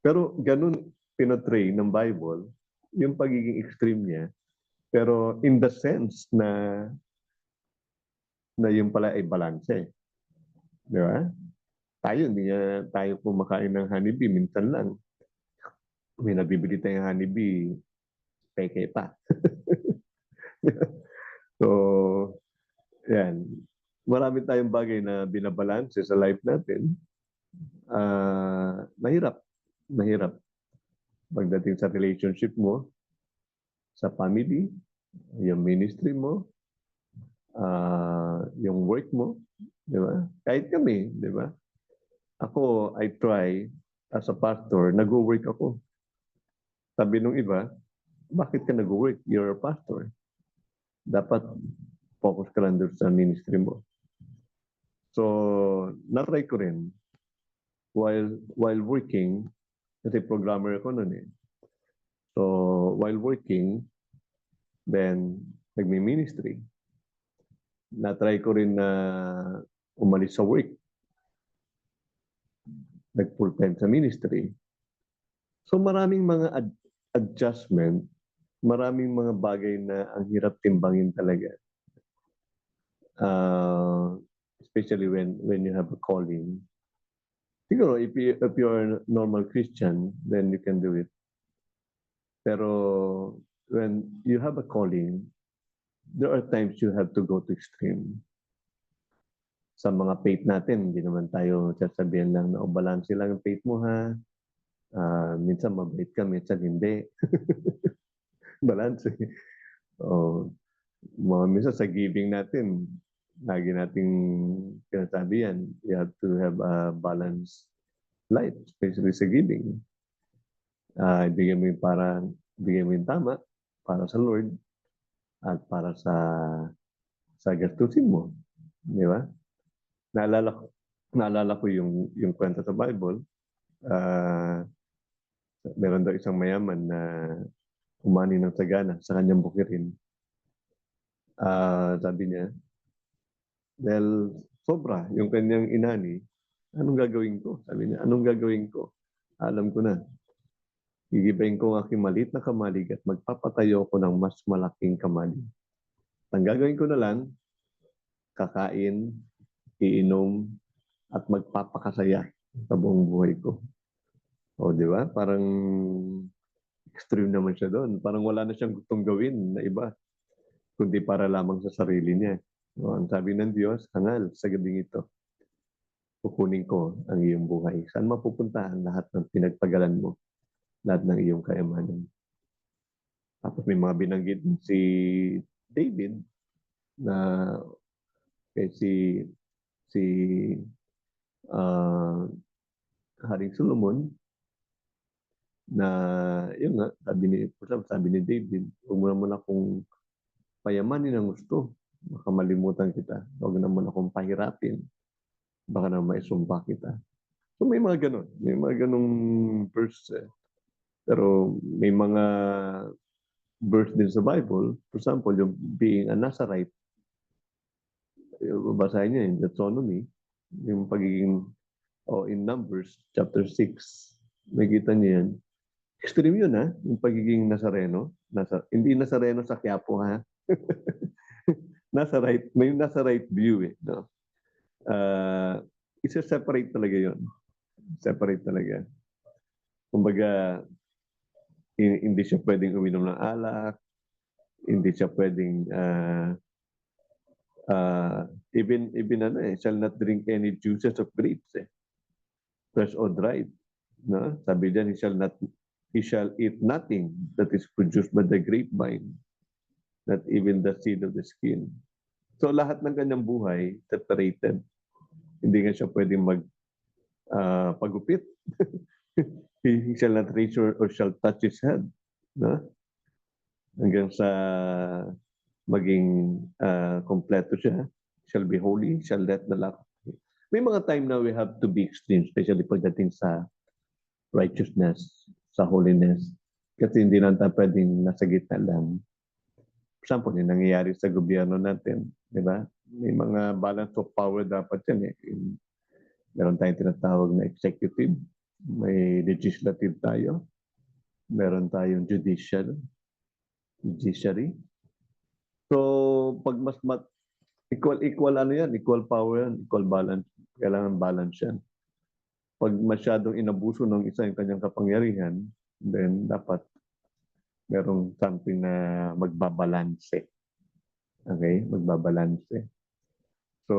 Pero ganun pinotray ng Bible, yung pagiging extreme niya, pero in the sense na yung pala ay balanse. Di ba? Hindi tayo kumakain ng honeybee, minsan lang. May nabibili tayong honeybee, peke pa. So, yan. Marami tayong bagay na binabalanse sa life natin. Mahirap. Pagdating sa relationship mo, sa family, yung ministry mo, yung work mo, di ba? Kahit kami, di ba? Ako, I try, as a pastor, nag-work ako. Sabi nung iba, bakit ka nag-work? You're a pastor. Dapat focus ka lang doon sa ministry mo. So, na-try ko rin. While working, kasi programmer ako noon eh. So, while working, then nagmi-ministry. Na-try ko rin na umalis sa work. Nag-full time sa ministry. So, maraming mga adjustment, maraming mga bagay na ang hirap timbangin talaga. Especially when you have a calling. Siguro, if you're a normal Christian, then you can do it. Pero when you have a calling, there are times you have to go to extreme. Sa mga faith natin, hindi naman tayo sasabihin lang na balance lang ang faith mo ha. Minsan mabait ka, minsan hindi. Balance. Minsan sa giving natin, lagi nating sinasabi yan, you have to have a balanced life, especially sa giving. Bigyan mo yung tama para sa Lord at para sa gastusin mo. Di ba? Naalala ko yung kwento sa Bible. Meron daw isang mayaman na umani ng sagana sa kanyang bukirin. Sabi niya, dahil sobra yung kanyang inani, anong gagawin ko? Sabi niya, anong gagawin ko? Alam ko na. Gigibayin ko ang aking maliit na kamalig at magpapatayo ko ng mas malaking kamalig. Ang gagawin ko na lang, kakain, iinom, at magpapakasaya sa buong buhay ko. O, di ba? Parang extreme naman siya doon. Parang wala na siyang gustong gawin na iba, kundi para lamang sa sarili niya. O, ang sabi ng Diyos, hangal sa gabing ito. kukunin ko ang iyong buhay. Saan mapupunta ang lahat ng pinagpagalan mo, lahat ng iyong kayamanan. Tapos may mga binanggit si David na si ah, Haring Solomon na yun nga, sabi ni David, huwag mo naman akong payamanin ang gusto, baka malimutan kita. Huwag naman akong pahirapin, baka naman maisumpa kita. So may mga ganun. May mga ganung verse. Pero may mga verse din sa Bible. For example, yung being a Nazarite. Basahin niyo in Deuteronomy, yung pagiging, in Numbers, chapter 6. Makikita niyo yan. Extreme yun, ha? Yung pagiging Nazareno. Hindi Nazareno sa Quiapo, ha? Nazarite. May Nazarite view, eh. No? Isa-separate talaga yun. Separate talaga. Kumbaga, hindi siya pwedeng uminom ng alak, hindi siya pwedeng even shall not drink any juices of grapes, fresh or dried. No? Sabi diyan, he shall eat nothing that is produced by the grapevine, not even the seed of the skin. So lahat ng kanyang buhay separated. Hindi nga siya pwedeng pagupit. He shall not raise or shall touch his head. No? Hanggang sa maging kompleto siya. Shall be holy, shall let the lack. May mga time na we have to be extreme, especially pagdating sa righteousness, sa holiness. Kasi hindi lang tayo pwedeng nasa gitna lang. For example, yung nangyayari sa gobyerno natin, di ba? May mga balance of power dapat yan. Meron tayong tinatawag na executive, may legislative tayo, meron tayong judiciary. So, pag equal ano yan, equal power yan, equal balance. Kailangan balance yan. Pag masyadong inabuso ng isa yung kanyang kapangyarihan, then dapat merong something na magbabalanse. Okay? Magbabalanse. So,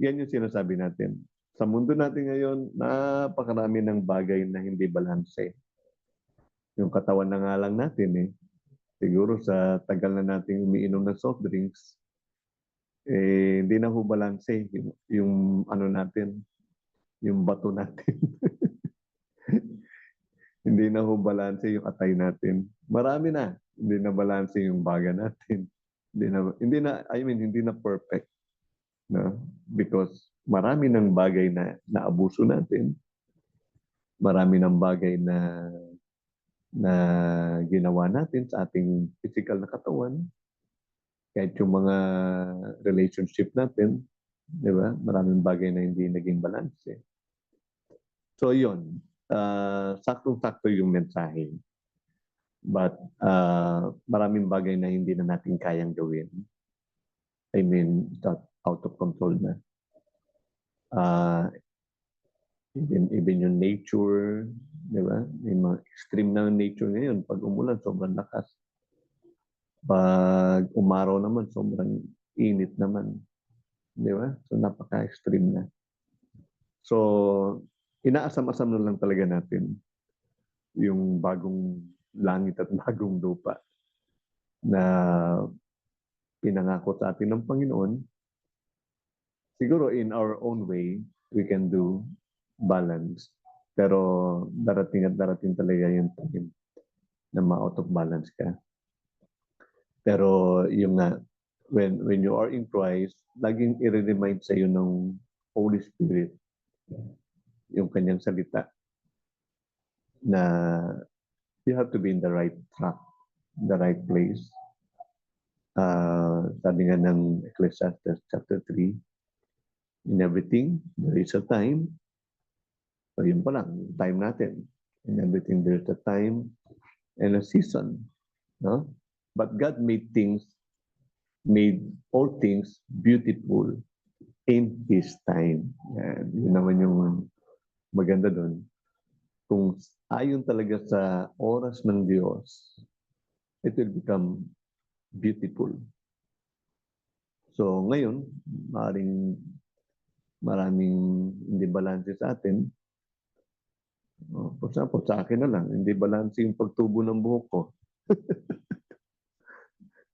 yan yung sinasabi natin. Sa mundo natin ngayon, napakarami ng bagay na hindi balanse. Yung katawan na nga lang natin siguro sa tagal na nating umiinom ng soft drinks, hindi na ho balanse yung ano natin, yung bato natin. Hindi na ho balanse yung atay natin. Marami na. Hindi na balanse yung baga natin. Hindi na perfect. No? Because marami ng bagay na naabuso natin. Marami ng bagay na ginawa natin sa ating physical na katawan. Kahit yung mga relationship natin, di ba? Maraming bagay na hindi naging balance. So yun, saktong-sakto yung mensahe. But maraming bagay na hindi na natin kayang gawin. I mean, out of control na. Even yung nature, di ba? May mga extreme na nature ngayon. Pag umulan, sobrang lakas. Pag umaraw naman, sobrang init naman. Di ba? So, napaka-extreme na. So, inaasam-asam na lang talaga natin yung bagong langit at bagong lupa na pinangako sa atin ng Panginoon. Siguro in our own way, we can do balance. Pero darating at darating talaga yung time na ma-out of balance ka. Pero yung when you are in Christ, laging i-remind sa iyo ng Holy Spirit yung kanyang salita na you have to be in the right track, the right place. Sabi nga ng Ecclesiastes chapter 3, in everything, there is a time. So yun pa lang, time natin. In everything, there is a time and a season. No? But God made all things beautiful in His time. Yan. Yun naman yung maganda doon. Kung ayon talaga sa oras ng Diyos, it will become beautiful. So ngayon, maaaring maraming hindi balanse sa atin. For example, sa akin na lang, hindi balanse yung pagtubo ng buhok ko.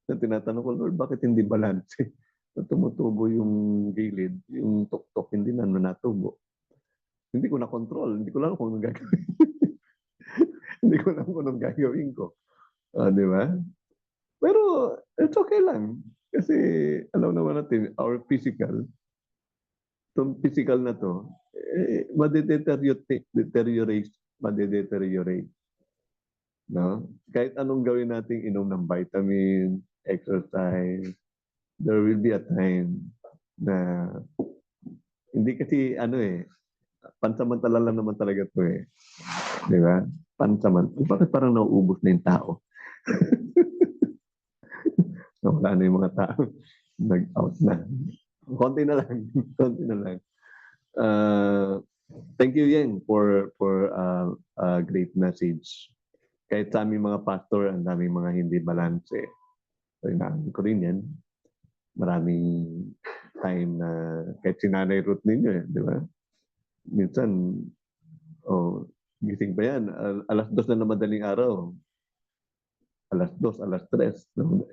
Na tinatanong ko, Lord, bakit hindi balanse? Tumutubo yung gilid, yung tuktok, hindi na natubo. Hindi ko na control, hindi ko lang kung anong gagawin. Hindi ko lang kung anong gagawin ko. Di ba? Pero it's okay lang. Kasi alam naman natin, our physical, itong physical na to, madedeteriorate. No? Kahit anong gawin natin, inom ng vitamin, exercise, there will be a time na hindi kasi pansamantala lang naman talaga to eh. Di ba? Pansamantala. Bakit parang nauubos na yung tao? Wala na yung mga tao. Nag-out na. Konti na lang. Konti na lang. Thank you, Yeng, for a great message. Kahit sa aming mga pastor, ang daming mga hindi balanse. So, inaamin ko rin yan. Maraming time na kahit sinanay root ninyo di ba? Minsan, gising pa yan. Alas 2 na madaling araw. Alas 2, alas 3.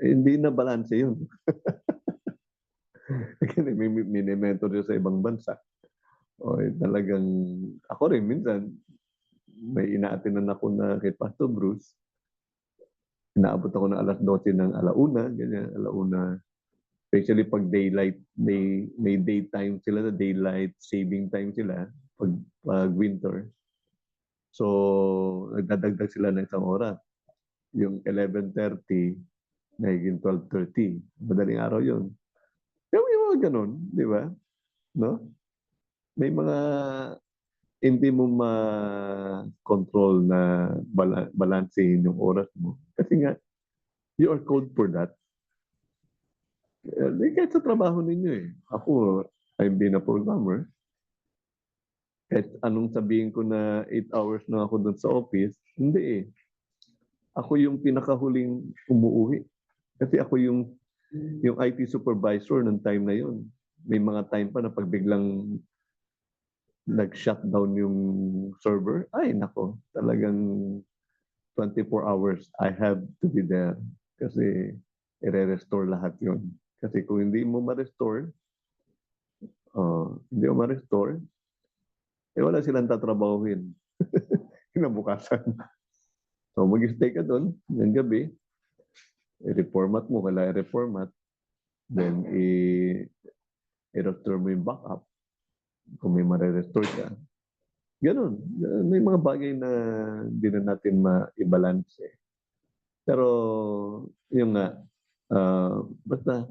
Hindi na balanse yun. May mentor yun sa ibang bansa. Talagang, ako rin minsan, may inaatinan ako na kay Pastor Bruce. Inaabot ako ng alas 12 ng alauna, ganyan, alauna. Especially pag daylight, may daytime sila, daylight saving time sila, pag winter. So, nagdadagdag sila ng isang oras. Yung 11:30, nagiging 12:30. Madaling araw yun. Pero may mga ganun, di ba? No? May mga hindi mo ma-control na balansehin yung oras mo. Kasi nga, you are called for that. Kahit sa trabaho ninyo eh. Ako, I've been a programmer. Kahit anong sabihin ko na 8 hours na ako doon sa office, hindi eh. Ako yung pinakahuling umuuwi. Kasi ako yung IT supervisor ng time na yun. May mga time pa na pag biglang nag-shutdown yung server, ay nako, talagang 24 hours I have to be there kasi i-restore lahat yun. Kasi kung hindi mo ma-restore, wala silang tatrabahuhin. Kinabukasan. So mag-stay ka doon, ng gabi, i-reformat mo, kailangan i-reformat, then i-restore mo yung backup kung may ma-restore ka. Ganun. May mga bagay na hindi na natin ma-balance eh. Pero yung nga, basta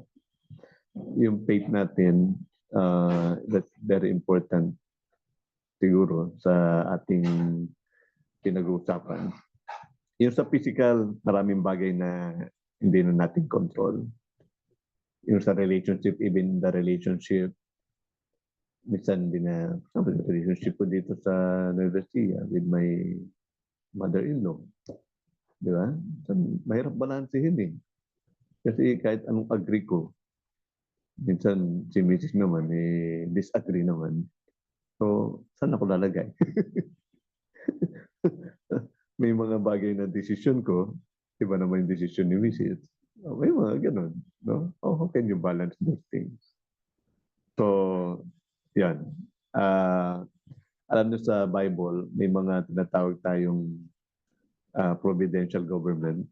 yung faith natin, that's very important siguro sa ating pinag-uusapan. Yung sa physical, maraming bagay na hindi na natin control. Yung sa relationship, even the relationship, minsan din na relationship ko dito sa university with my mother-in-law. Di ba? Mahirap balansehin eh. Kasi kahit anong agree ko, minsan si Mrs. naman disagree naman. So, saan ako lalagay? May mga bagay na decision ko, iba naman yung decision ni Mrs. May mga ganun. No? How can you balance those things? So, yan. Alam nyo sa Bible, may mga tinatawag tayong providential government.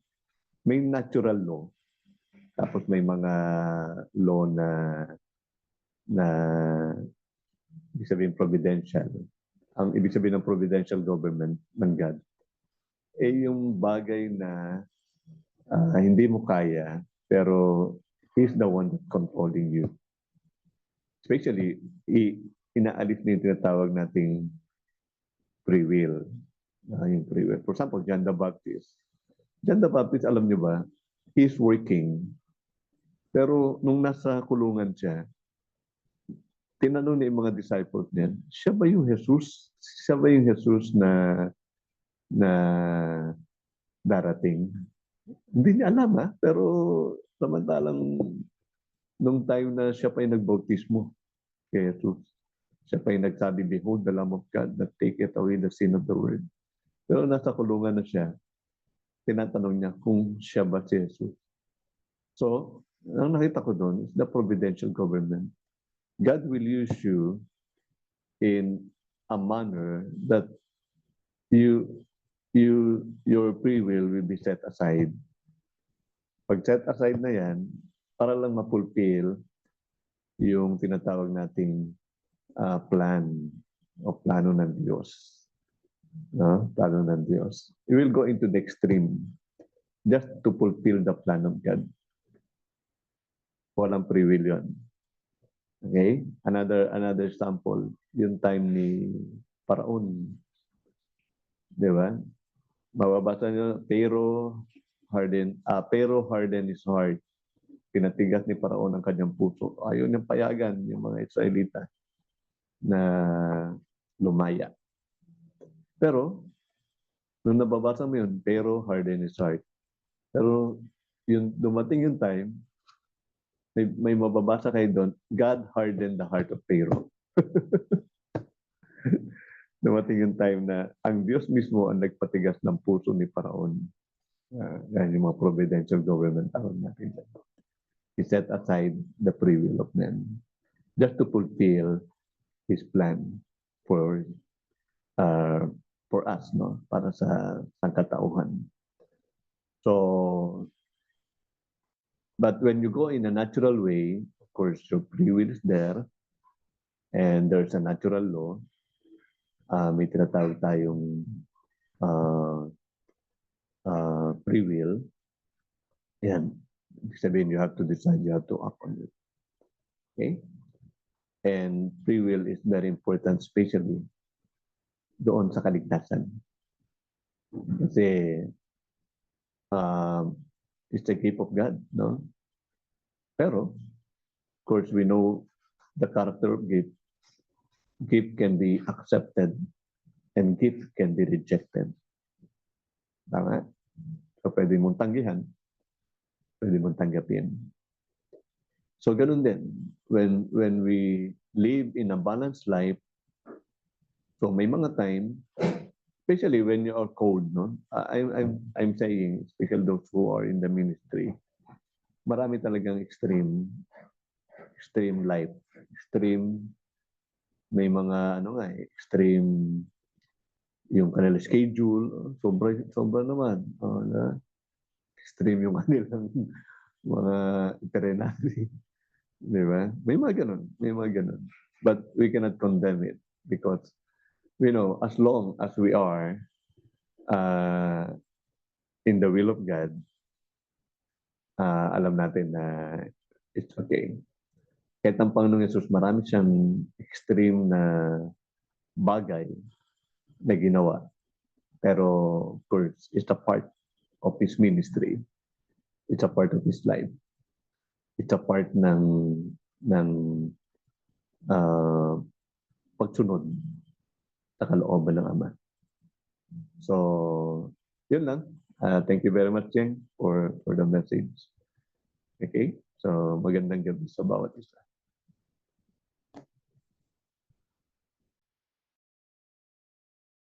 May natural law. Tapos may mga law na ibig sabihin providential. Ang ibig sabihin ng providential government ng God, yung bagay na hindi mo kaya, pero He's the one that's controlling you. Especially, inaalis na yung tinatawag nating free will. Yung free will. For example, John the Baptist. John the Baptist, alam niyo ba, he's working. Pero nung nasa kulungan siya, tinanong niya yung mga disciples niya, siya ba yung Jesus? Siya ba yung Jesus na darating? Hindi niya alam pero samantalang nung time na siya pa yung nagbautismo kay Jesus, Siya pa yung nagsabi, "Behold the Lamb of God that taketh away the sin of the world." Pero nasa kulungan na siya, tinatanong niya kung siya ba si Jesus. So, ang nakita ko doon is the providential government. God will use you in a manner that your free will be set aside. Pag set aside na yan, para lang mapulfill yung tinatawag nating plan o plano ng Diyos. No? Plano ng Diyos. You will go into the extreme just to fulfill the plan of God. Walang free will yun. Okay? Another example, yung time ni Paraon. Di ba? Mababasa nyo, pero harden his heart. Pinatigas ni Paraon ang kanyang puso. Ayaw niyang payagan yung mga Israelita na lumaya. Pero, nung nababasa mo yun, pero harden his heart. Pero, yung dumating yung time, may mababasa kayo doon, God hardened the heart of Pharaoh. Dumating yung time na ang Diyos mismo ang nagpatigas ng puso ni Paraon. Yan yung mga providential government tawag natin. He set aside the free will of men just to fulfill His plan for us, no? Para sa sangkatauhan. So, but when you go in a natural way, of course, your free will is there, and there's a natural law. May tinatawag tayong free will. Yan. Ibig sabihin, you have to decide, you have to act on it. Okay? And free will is very important, especially doon sa kaligtasan. Kasi it's a gift of God, no? Pero, of course, we know the character of gift. Gift can be accepted and gift can be rejected. Tama? So, pwede mong tanggihan, pwede mong tanggapin. So, ganun din. When we live in a balanced life, so may mga time, especially when you are called, no? I'm saying, especially those who are in the ministry, marami talagang extreme life. Extreme, may mga, extreme yung kanilang schedule, sobra naman. Extreme yung kanilang mga itinerary. Di ba? May mga ganun. But we cannot condemn it because, as long as we are in the will of God, alam natin na it's okay. Kahit ang Panginoong Yesus, marami siyang extreme na bagay na ginawa. Pero, of course, it's a part of His ministry. It's a part of His life. It's a part ng pagsunod sa kalooban ng Ama. So, yun lang. Thank you very much, Jeng, for the message. Okay? So, magandang gabi sa bawat isa.